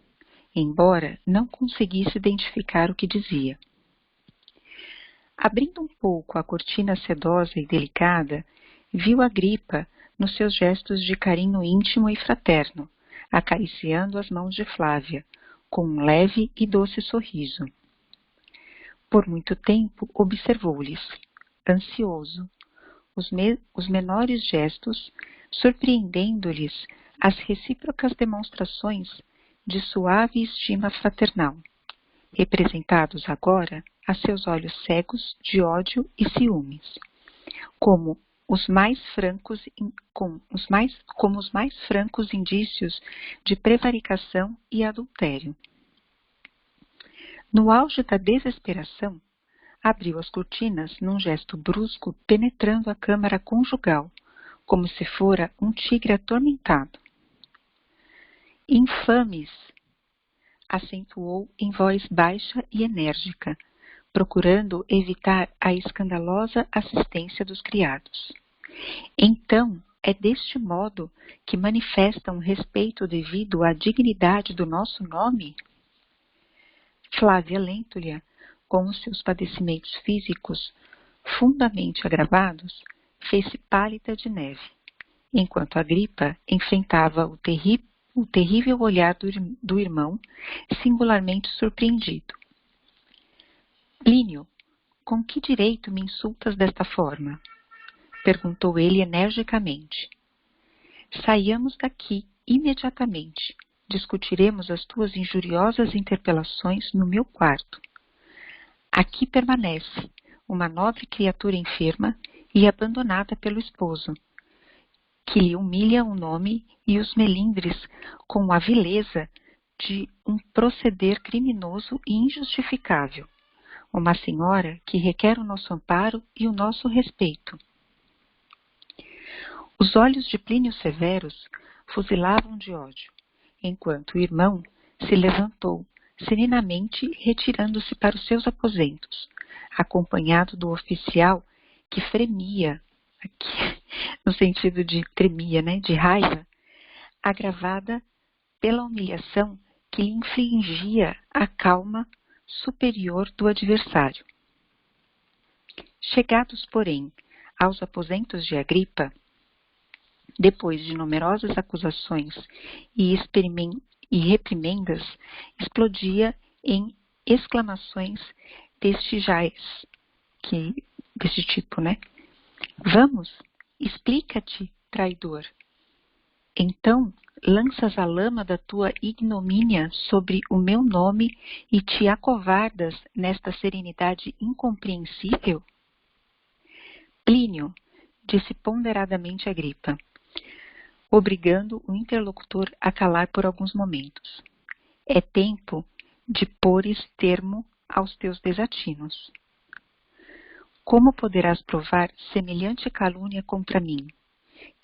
embora não conseguisse identificar o que dizia. Abrindo um pouco a cortina sedosa e delicada, viu Agripa nos seus gestos de carinho íntimo e fraterno, acariciando as mãos de Flávia, com um leve e doce sorriso. Por muito tempo observou-lhes, ansioso, os menores gestos, surpreendendo-lhes as recíprocas demonstrações de suave estima fraternal, representados agora a seus olhos cegos de ódio e ciúmes, como os mais francos indícios de prevaricação e adultério. No auge da desesperação, abriu as cortinas num gesto brusco, penetrando a câmara conjugal, como se fora um tigre atormentado. Infames! Acentuou em voz baixa e enérgica, procurando evitar a escandalosa assistência dos criados. Então, é deste modo que manifestam respeito devido à dignidade do nosso nome? Flávia Lentulha, com os seus padecimentos físicos fundamente agravados, fez-se pálida de neve, enquanto Agripa enfrentava o terrível olhar do irmão, singularmente surpreendido. Plínio, com que direito me insultas desta forma? Perguntou ele energicamente. Saiamos daqui imediatamente. Discutiremos as tuas injuriosas interpelações no meu quarto. Aqui permanece uma nobre criatura enferma e abandonada pelo esposo, que lhe humilha o nome e os melindres com a vileza de um proceder criminoso e injustificável. Uma senhora que requer o nosso amparo e o nosso respeito. Os olhos de Plínio Severus fuzilavam de ódio, enquanto o irmão se levantou, serenamente retirando-se para os seus aposentos, acompanhado do oficial que fremia, aqui, no sentido de tremia, né, de raiva, agravada pela humilhação que lhe infligia a calma superior do adversário. Chegados, porém, aos aposentos de Agripa, depois de numerosas acusações e reprimendas, explodia em exclamações deste deste tipo, né? Vamos, explica-te, traidor. Então, lanças a lama da tua ignomínia sobre o meu nome e te acovardas nesta serenidade incompreensível? Plínio, disse ponderadamente Agripa, obrigando o interlocutor a calar por alguns momentos. É tempo de pôres termo aos teus desatinos. Como poderás provar semelhante calúnia contra mim,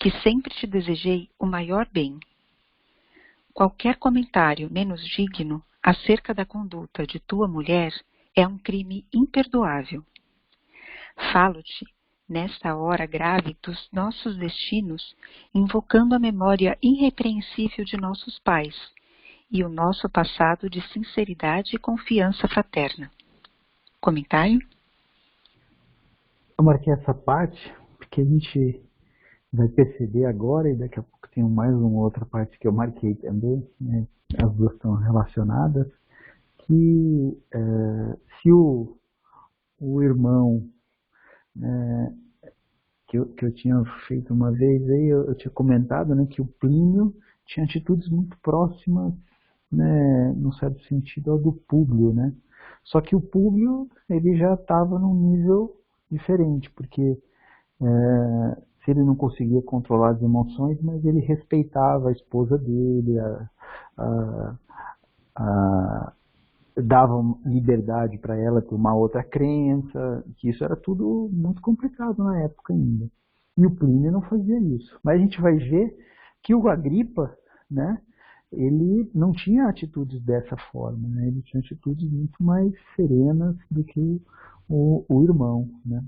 que sempre te desejei o maior bem? Qualquer comentário menos digno acerca da conduta de tua mulher é um crime imperdoável. Falo-te, nesta hora grave dos nossos destinos, invocando a memória irrepreensível de nossos pais e o nosso passado de sinceridade e confiança fraterna. Comentário? Eu marquei essa parte porque a gente vai perceber agora, e daqui a pouco tem mais uma outra parte que eu marquei também, né? As duas estão relacionadas, que se o irmão, né, que eu tinha feito uma vez, aí eu tinha comentado, né, que o Plínio tinha atitudes muito próximas, né, num certo sentido, ao do Públio, né? Só que o Públio, ele já estava num nível diferente, porque se ele não conseguia controlar as emoções, mas ele respeitava a esposa dele, dava liberdade para ela ter uma outra crença, que isso era tudo muito complicado na época ainda. E o Plínio não fazia isso. Mas a gente vai ver que o Agripa, né, ele não tinha atitudes dessa forma, né? Ele tinha atitudes muito mais serenas do que o irmão, né?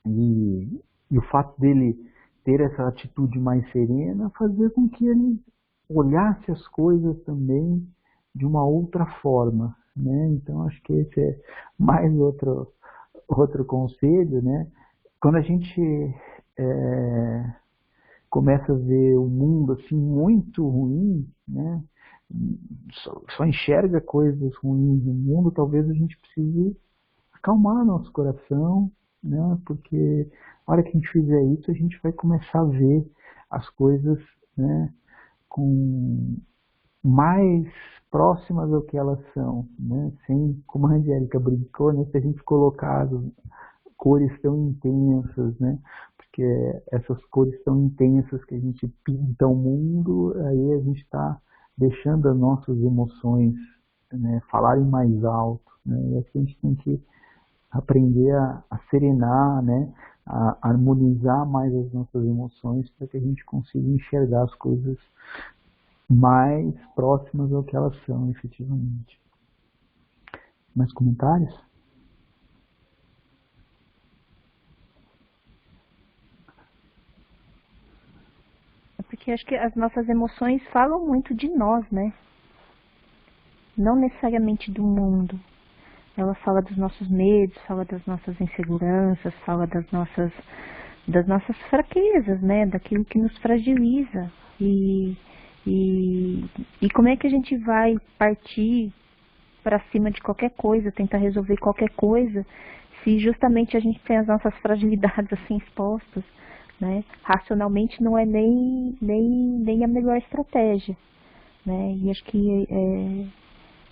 E o fato dele ter essa atitude mais serena fazia com que ele olhasse as coisas também de uma outra forma, né? Então acho que esse é mais outro conselho, né? Quando a gente começa a ver o mundo assim muito ruim, né? Só enxerga coisas ruins no mundo, talvez a gente precise acalmar nosso coração, né? Porque a hora que a gente fizer isso, a gente vai começar a ver as coisas, né, com mais próximas ao que elas são, né? Sem, como a Angélica brincou, né, se a gente colocar cores tão intensas, né? Porque essas cores tão intensas que a gente pinta o mundo, aí a gente está deixando as nossas emoções, né, falarem mais alto, né? E assim a gente tem que aprender a serenar, né, a harmonizar mais as nossas emoções para que a gente consiga enxergar as coisas mais próximas ao que elas são, efetivamente. Mais comentários? É porque acho que as nossas emoções falam muito de nós, né? Não necessariamente do mundo. Ela fala dos nossos medos, fala das nossas inseguranças, fala das nossas fraquezas, né? Daquilo que nos fragiliza. E como é que a gente vai partir para cima de qualquer coisa, tentar resolver qualquer coisa, se justamente a gente tem as nossas fragilidades assim expostas, né? Racionalmente não é nem a melhor estratégia, né? E acho que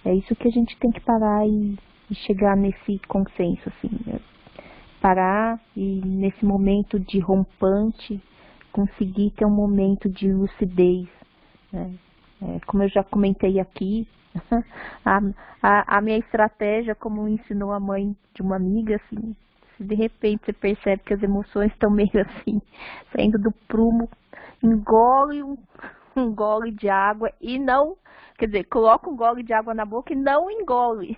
é isso que a gente tem que parar e chegar nesse consenso, assim, né? Parar e nesse momento de rompante conseguir ter um momento de lucidez, né? Como eu já comentei aqui, a minha estratégia, como ensinou a mãe de uma amiga, assim, se de repente você percebe que as emoções estão meio assim, saindo do prumo, engole um gole de água e não, quer dizer, coloca um gole de água na boca e não engole.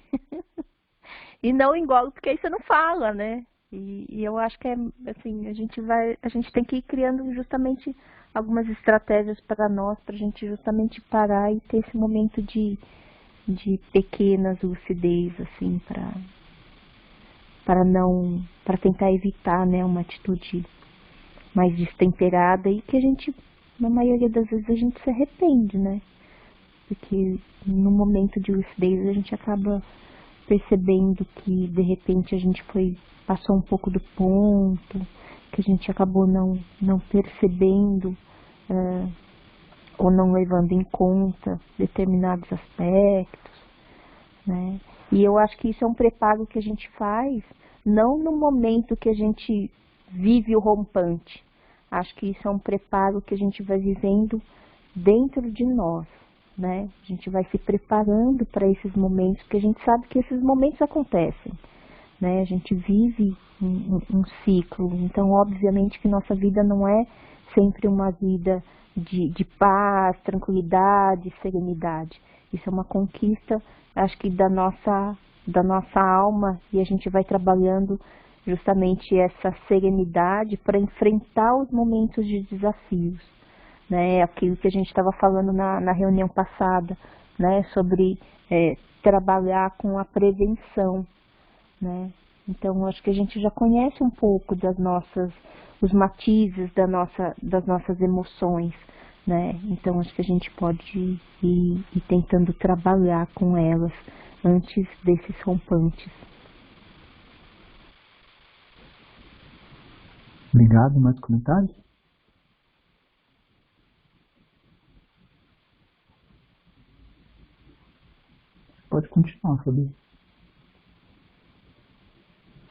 E não engole porque aí você não fala, né? E eu acho que é assim, a gente tem que ir criando justamente algumas estratégias para nós, para a gente justamente parar e ter esse momento de pequenas lucidez, assim, para tentar evitar, né, uma atitude mais destemperada e que a gente, na maioria das vezes, a gente se arrepende, né? Porque no momento de lucidez a gente acaba percebendo que de repente a gente passou um pouco do ponto, que a gente acabou não percebendo ou não levando em conta determinados aspectos, né? E eu acho que isso é um preparo que a gente faz, não no momento que a gente vive o rompante. Acho que isso é um preparo que a gente vai vivendo dentro de nós, né? A gente vai se preparando para esses momentos, porque a gente sabe que esses momentos acontecem, né? A gente vive um ciclo, então obviamente que nossa vida não é sempre uma vida de paz, tranquilidade, serenidade. Isso é uma conquista, acho que da nossa alma, e a gente vai trabalhando justamente essa serenidade para enfrentar os momentos de desafios, né? Aquilo que a gente estava falando na reunião passada, né? Sobre trabalhar com a prevenção, né? Então, acho que a gente já conhece um pouco os matizes das nossas emoções, né? Então, acho que a gente pode ir tentando trabalhar com elas antes desses rompantes. Obrigado. Mais comentários? Pode continuar, Fabi.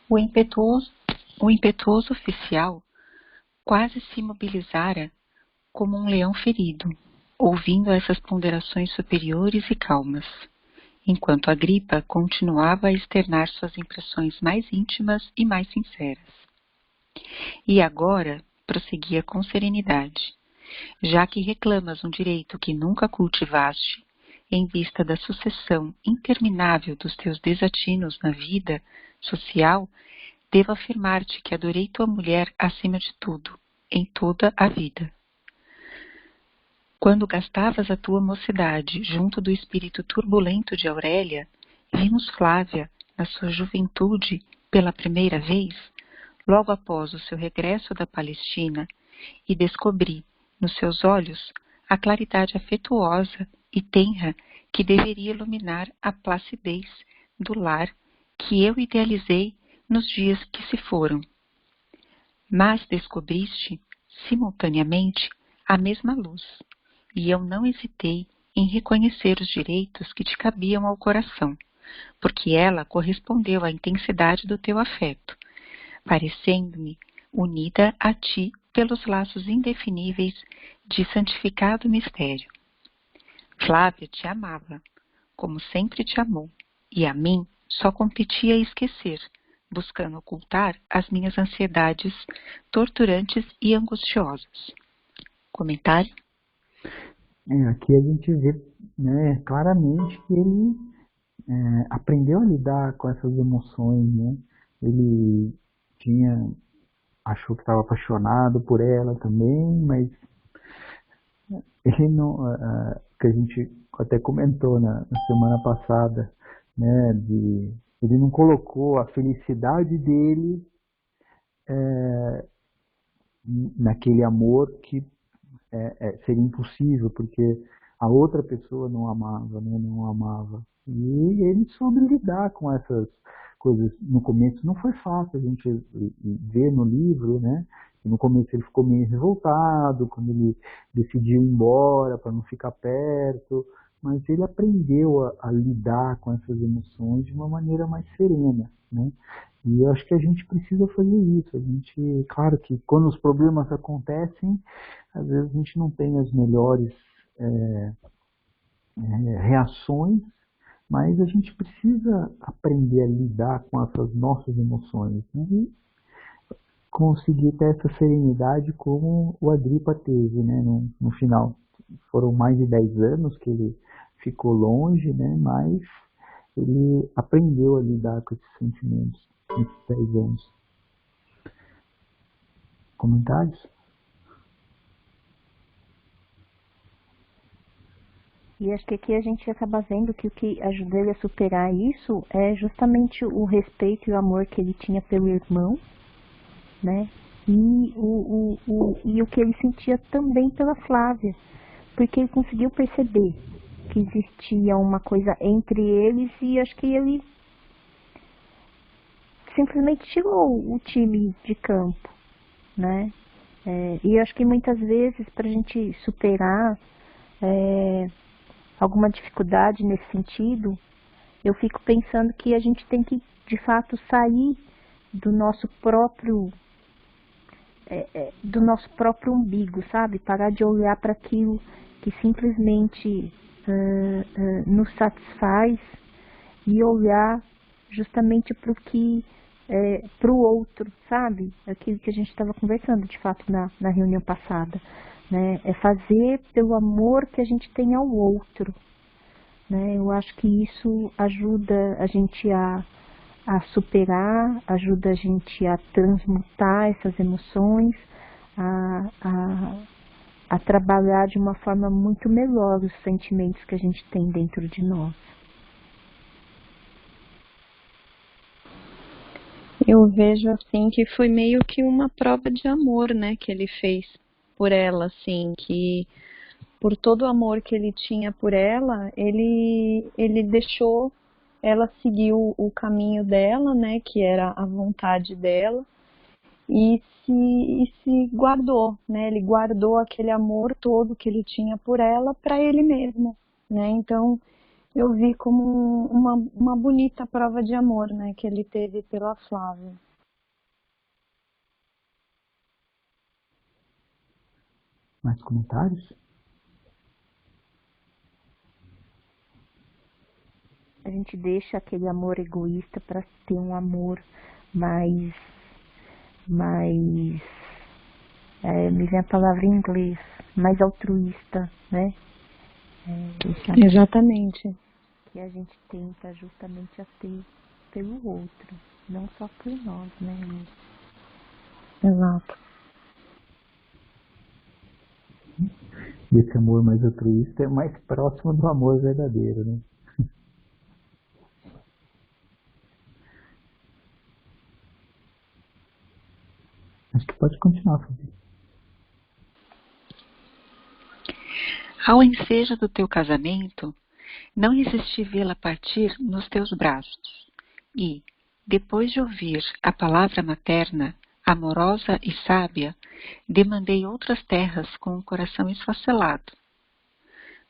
O impetuoso oficial quase se imobilizara como um leão ferido, ouvindo essas ponderações superiores e calmas, enquanto Agripa continuava a externar suas impressões mais íntimas e mais sinceras. E agora, prosseguia com serenidade, já que reclamas um direito que nunca cultivaste, em vista da sucessão interminável dos teus desatinos na vida social, devo afirmar-te que adorei tua mulher acima de tudo, em toda a vida. Quando gastavas a tua mocidade junto do espírito turbulento de Aurélia, vimos Flávia, na sua juventude, pela primeira vez, logo após o seu regresso da Palestina, e descobri, nos seus olhos, a claridade afetuosa e tenra que deveria iluminar a placidez do lar que eu idealizei nos dias que se foram. Mas descobriste, simultaneamente, a mesma luz, e eu não hesitei em reconhecer os direitos que te cabiam ao coração, porque ela correspondeu à intensidade do teu afeto, parecendo-me unida a ti pelos laços indefiníveis de santificado mistério. Flávia te amava, como sempre te amou, e a mim só competia esquecer, buscando ocultar as minhas ansiedades torturantes e angustiosas. Comentário? Aqui a gente vê, né, claramente que ele aprendeu a lidar com essas emoções, né? Ele achou que estava apaixonado por ela também, mas ele não, que a gente até comentou na semana passada, né, ele não colocou a felicidade dele naquele amor que seria impossível, porque a outra pessoa não amava, né, não amava. E ele soube lidar com essas coisas. No começo não foi fácil, a gente vê no livro, né? No começo ele ficou meio revoltado, quando ele decidiu ir embora para não ficar perto, mas ele aprendeu a lidar com essas emoções de uma maneira mais serena, né? E eu acho que a gente precisa fazer isso. A gente, claro que quando os problemas acontecem, às vezes a gente não tem as melhores reações, mas a gente precisa aprender a lidar com essas nossas emoções, né? E conseguir ter essa serenidade como o Agripa teve, né, no final. foram mais de 10 anos que ele ficou longe, né? Mas ele aprendeu a lidar com esses sentimentos nesses 10 anos. Comentários? E acho que aqui a gente acaba vendo que o que ajudou ele a superar isso é justamente o respeito e o amor que ele tinha pelo irmão, né? E o que ele sentia também pela Flávia, porque ele conseguiu perceber que existia uma coisa entre eles e acho que ele simplesmente tirou o time de campo, né? E acho que muitas vezes para a gente superar alguma dificuldade nesse sentido, eu fico pensando que a gente tem que, de fato, sair do nosso próprio umbigo, sabe? Parar de olhar para aquilo que simplesmente nos satisfaz e olhar justamente para o outro, sabe? Aquilo que a gente estava conversando, de fato, na reunião passada. Né? É fazer pelo amor que a gente tem ao outro. Né? Eu acho que isso ajuda a gente a superar, ajuda a gente a transmutar essas emoções, a trabalhar de uma forma muito melhor os sentimentos que a gente tem dentro de nós. Eu vejo assim que foi meio que uma prova de amor, né, que ele fez por ela, assim, que por todo o amor que ele tinha por ela, ele deixou ela seguir o caminho dela, né, que era a vontade dela, e se guardou, né, ele guardou aquele amor todo que ele tinha por ela para ele mesmo, né, então eu vi como uma bonita prova de amor, né, que ele teve pela Flávia. Mais comentários? A gente deixa aquele amor egoísta para ter um amor mais me vem a palavra em inglês, mais altruísta, né? Exatamente. Que a gente tenta justamente a ter pelo outro, não só por nós, né? Exato. E esse amor mais altruísta é mais próximo do amor verdadeiro, né? Acho que pode continuar, Fabi. Ao ensejo do teu casamento, não resisti vê-la partir nos teus braços, e, depois de ouvir a palavra materna, amorosa e sábia, demandei outras terras com o coração esfacelado.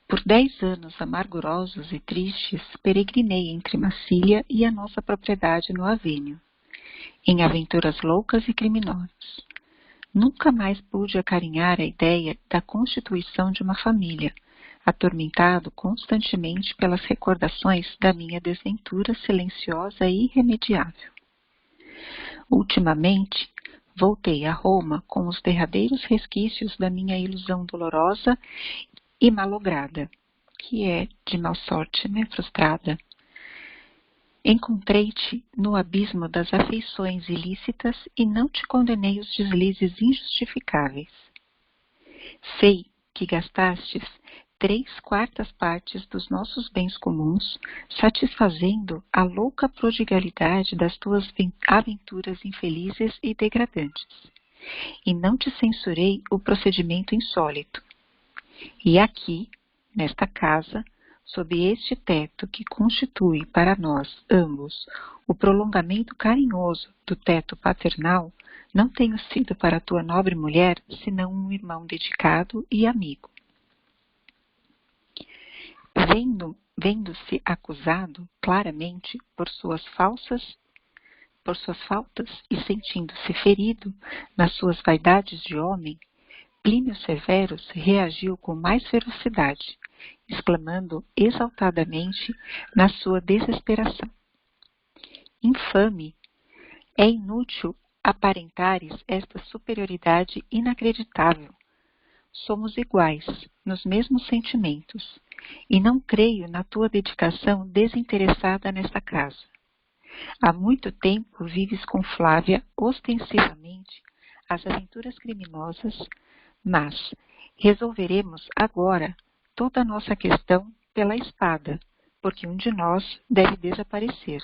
Por 10 anos amargurosos e tristes, peregrinei entre Massília e a nossa propriedade no Avênio, em aventuras loucas e criminosas. Nunca mais pude acarinhar a ideia da constituição de uma família, atormentado constantemente pelas recordações da minha desventura silenciosa e irremediável. Ultimamente, voltei a Roma com os derradeiros resquícios da minha ilusão dolorosa e malograda, que é de mal sorte, né, frustrada. Encontrei-te no abismo das afeições ilícitas e não te condenei os deslizes injustificáveis. Sei que gastastes 3/4 partes dos nossos bens comuns, satisfazendo a louca prodigalidade das tuas aventuras infelizes e degradantes. E não te censurei o procedimento insólito. E aqui, nesta casa, sob este teto que constitui para nós ambos o prolongamento carinhoso do teto paternal, não tenho sido para tua nobre mulher senão um irmão dedicado e amigo. Vendo-se acusado claramente por suas faltas e sentindo-se ferido nas suas vaidades de homem, Plínio Severo reagiu com mais ferocidade, exclamando exaltadamente na sua desesperação: infame! É inútil aparentares esta superioridade inacreditável. somos iguais nos mesmos sentimentos, e não creio na tua dedicação desinteressada nesta casa. Há muito tempo vives com Flávia ostensivamente as aventuras criminosas, mas resolveremos agora toda a nossa questão pela espada, porque um de nós deve desaparecer.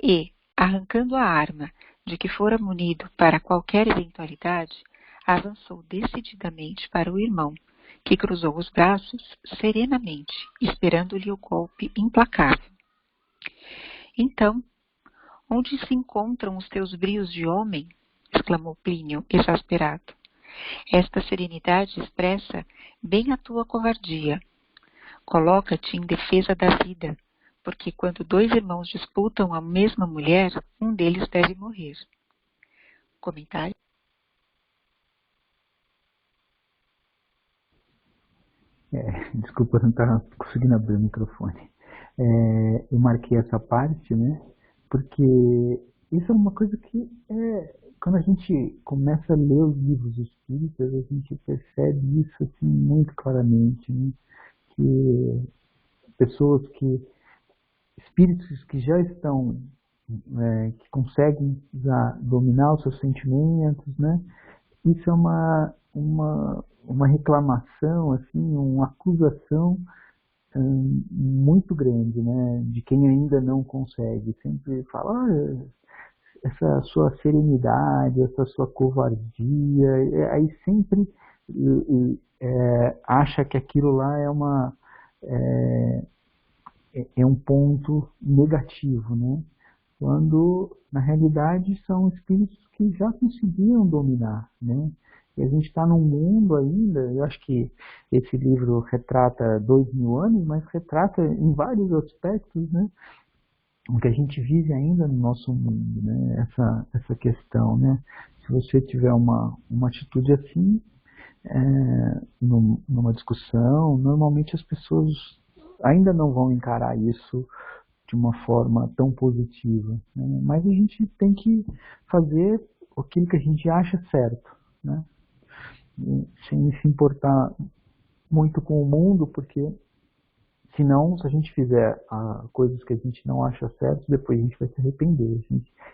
E, arrancando a arma de que fora munido para qualquer eventualidade, avançou decididamente para o irmão, que cruzou os braços serenamente, esperando-lhe o golpe implacável. Então, onde se encontram os teus brios de homem? Exclamou Plínio, exasperado. Esta serenidade expressa bem a tua covardia. Coloca-te em defesa da vida, porque quando dois irmãos disputam a mesma mulher, um deles deve morrer. Comentário? Desculpa, eu não estava conseguindo abrir o microfone. Eu marquei essa parte, né? Porque isso é uma coisa que, quando a gente começa a ler os livros espíritas, a gente percebe isso assim, muito claramente, né? Que espíritos que já estão, que conseguem já dominar os seus sentimentos, né? Isso é uma reclamação, assim, uma acusação muito grande, né? De quem ainda não consegue. Sempre fala, olha, essa sua serenidade, essa sua covardia, aí sempre acha que aquilo lá é um ponto negativo, né? Quando, na realidade, são espíritos que já conseguiram dominar, né? E a gente está num mundo ainda, eu acho que esse livro retrata 2000 anos, mas retrata em vários aspectos, né? O que a gente vive ainda no nosso mundo, né? Essa questão, né? Se você tiver uma atitude assim, numa discussão, normalmente as pessoas ainda não vão encarar isso de uma forma tão positiva, né? Mas a gente tem que fazer aquilo que a gente acha certo, né? Sem se importar muito com o mundo, porque senão, se a gente fizer coisas que a gente não acha certo, depois a gente vai se arrepender.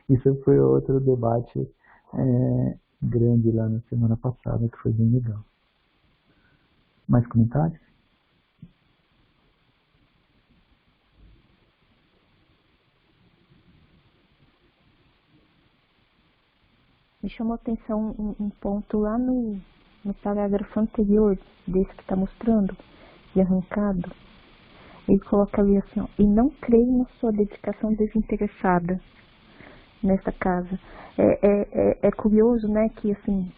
Isso foi outro debate grande lá na semana passada, que foi bem legal. Mais comentários? Me chamou a atenção um ponto lá no parágrafo anterior desse que está mostrando, de arrancado. Ele coloca ali assim, ó, e não creio na sua dedicação desinteressada nesta casa. É curioso, né, que assim,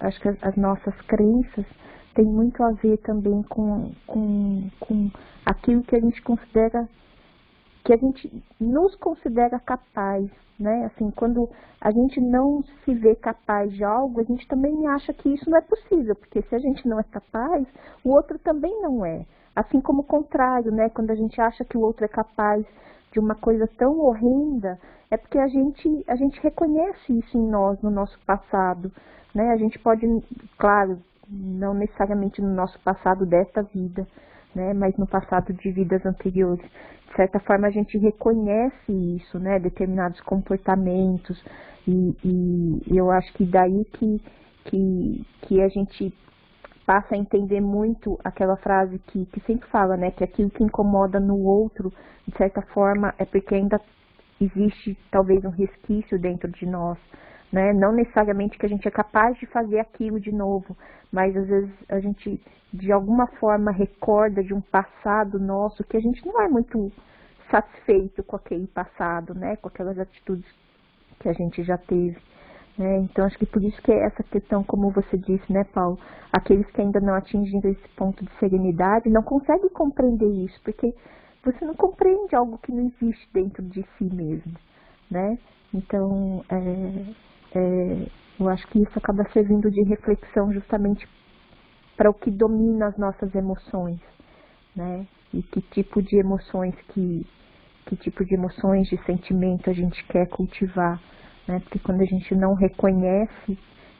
acho que as nossas crenças têm muito a ver também com aquilo que a gente considera, que a gente nos considera capaz, né? Assim, quando a gente não se vê capaz de algo, a gente também acha que isso não é possível, porque se a gente não é capaz, o outro também não é. Assim como o contrário, né? Quando a gente acha que o outro é capaz de uma coisa tão horrenda, é porque a gente reconhece isso em nós, no nosso passado, né? A gente pode, claro, não necessariamente no nosso passado desta vida, né? Mas no passado de vidas anteriores. De certa forma, a gente reconhece isso, né? Determinados comportamentos, e eu acho que daí que a gente passa a entender muito aquela frase que sempre fala, né? Que aquilo que incomoda no outro, de certa forma, é porque ainda existe talvez um resquício dentro de nós, né? Não necessariamente que a gente é capaz de fazer aquilo de novo, mas às vezes a gente de alguma forma recorda de um passado nosso que a gente não é muito satisfeito com aquele passado, né? Com aquelas atitudes que a gente já teve, né? Então acho que por isso que essa questão, como você disse, né, Paulo, aqueles que ainda não atingiram esse ponto de serenidade não conseguem compreender isso, porque você não compreende algo que não existe dentro de si mesmo, né? Então eu acho que isso acaba servindo de reflexão justamente para o que domina as nossas emoções, né? E que tipo de emoções, que tipo de emoções, de sentimento a gente quer cultivar, né? Porque quando a gente não reconhece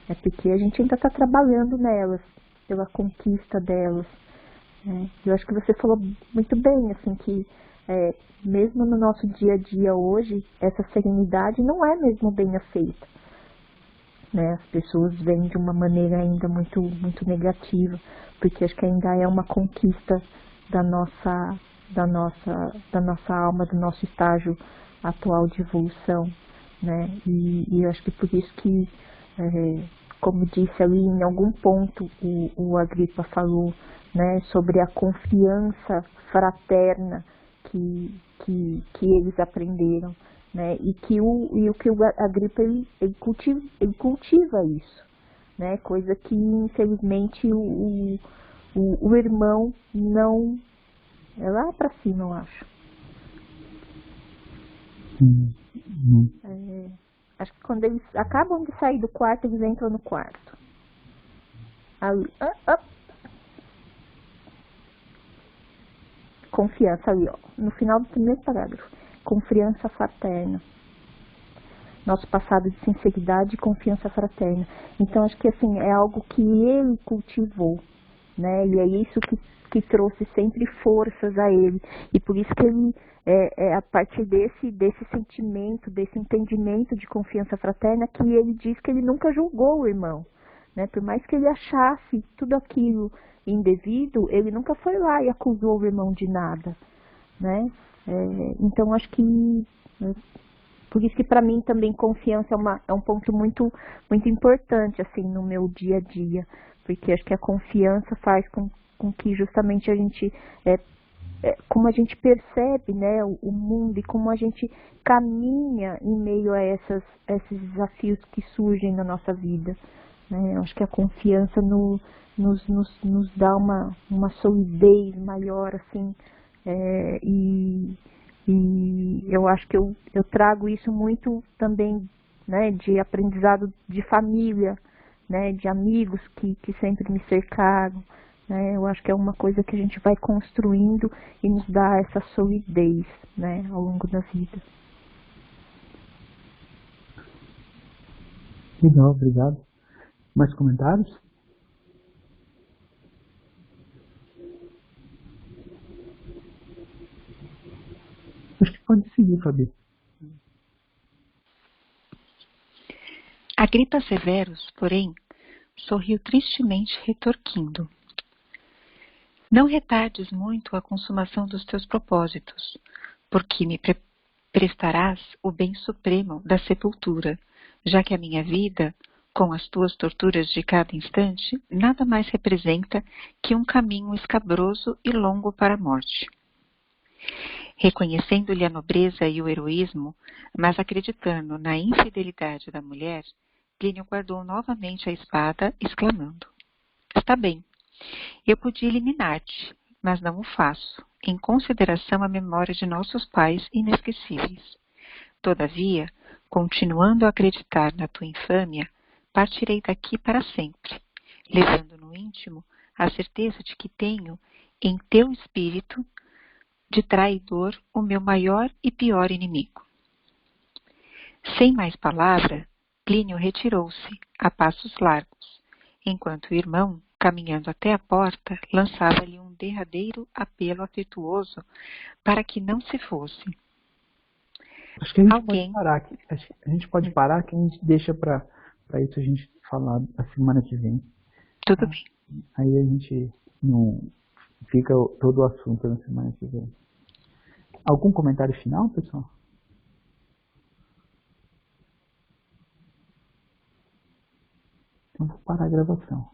É porque a gente ainda está trabalhando nelas, pela conquista delas. Né? Eu acho que você falou muito bem, assim, que mesmo no nosso dia a dia hoje, essa serenidade não é mesmo bem aceita. Né? As pessoas veem de uma maneira ainda muito, muito negativa, porque acho que ainda é uma conquista da nossa alma, do nosso estágio atual de evolução, né? E eu acho que por isso que, como disse ali, em algum ponto o Agripa falou, né, sobre a confiança fraterna que eles aprenderam, né? E que o Agripa ele cultiva isso, né? Coisa que infelizmente o irmão não é lá pra cima, eu acho. Acho que quando eles acabam de sair do quarto, eles entram no quarto. Ali, confiança ali, ó, no final do primeiro parágrafo. Confiança fraterna. Nosso passado de sinceridade e confiança fraterna. Então, acho que assim, é algo que ele cultivou, né? E é isso que trouxe sempre forças a ele. E por isso que ele, a partir desse sentimento, desse entendimento de confiança fraterna, que ele diz que ele nunca julgou o irmão. Né? Por mais que ele achasse tudo aquilo indevido, ele nunca foi lá e acusou o irmão de nada. Né? Então, acho que... Por isso que para mim também confiança é um ponto muito, muito importante assim, no meu dia a dia. Porque acho que a confiança faz com que justamente a gente, como a gente percebe, né, o mundo e como a gente caminha em meio a esses desafios que surgem na nossa vida. Né? Eu acho que a confiança nos dá uma solidez maior, assim, e eu acho que eu trago isso muito também, né, de aprendizado de família, né, de amigos que sempre me cercaram. Né, eu acho que é uma coisa que a gente vai construindo e nos dá essa solidez, né, ao longo da vida. Legal, obrigado. Mais comentários? Acho que pode seguir, Fabi. Agripa Severus, porém, sorriu tristemente, retorquindo: Não retardes muito a consumação dos teus propósitos, porque me prestarás o bem supremo da sepultura, já que a minha vida, com as tuas torturas de cada instante, nada mais representa que um caminho escabroso e longo para a morte. Reconhecendo-lhe a nobreza e o heroísmo, mas acreditando na infidelidade da mulher, Plínio guardou novamente a espada, exclamando: Está bem, eu podia eliminar-te, mas não o faço, em consideração à memória de nossos pais inesquecíveis. Todavia, continuando a acreditar na tua infâmia, partirei daqui para sempre, levando no íntimo a certeza de que tenho, em teu espírito de traidor, o meu maior e pior inimigo. Sem mais palavra, Plínio retirou-se, a passos largos, enquanto o irmão, caminhando até a porta, lançava-lhe um derradeiro apelo afetuoso para que não se fosse. Acho que a gente pode parar aqui. A gente pode parar, que a gente deixa para isso a gente falar a semana que vem. Tudo bem. Aí a gente não fica todo o assunto na semana que vem. Algum comentário final, pessoal? Então vou parar a gravação.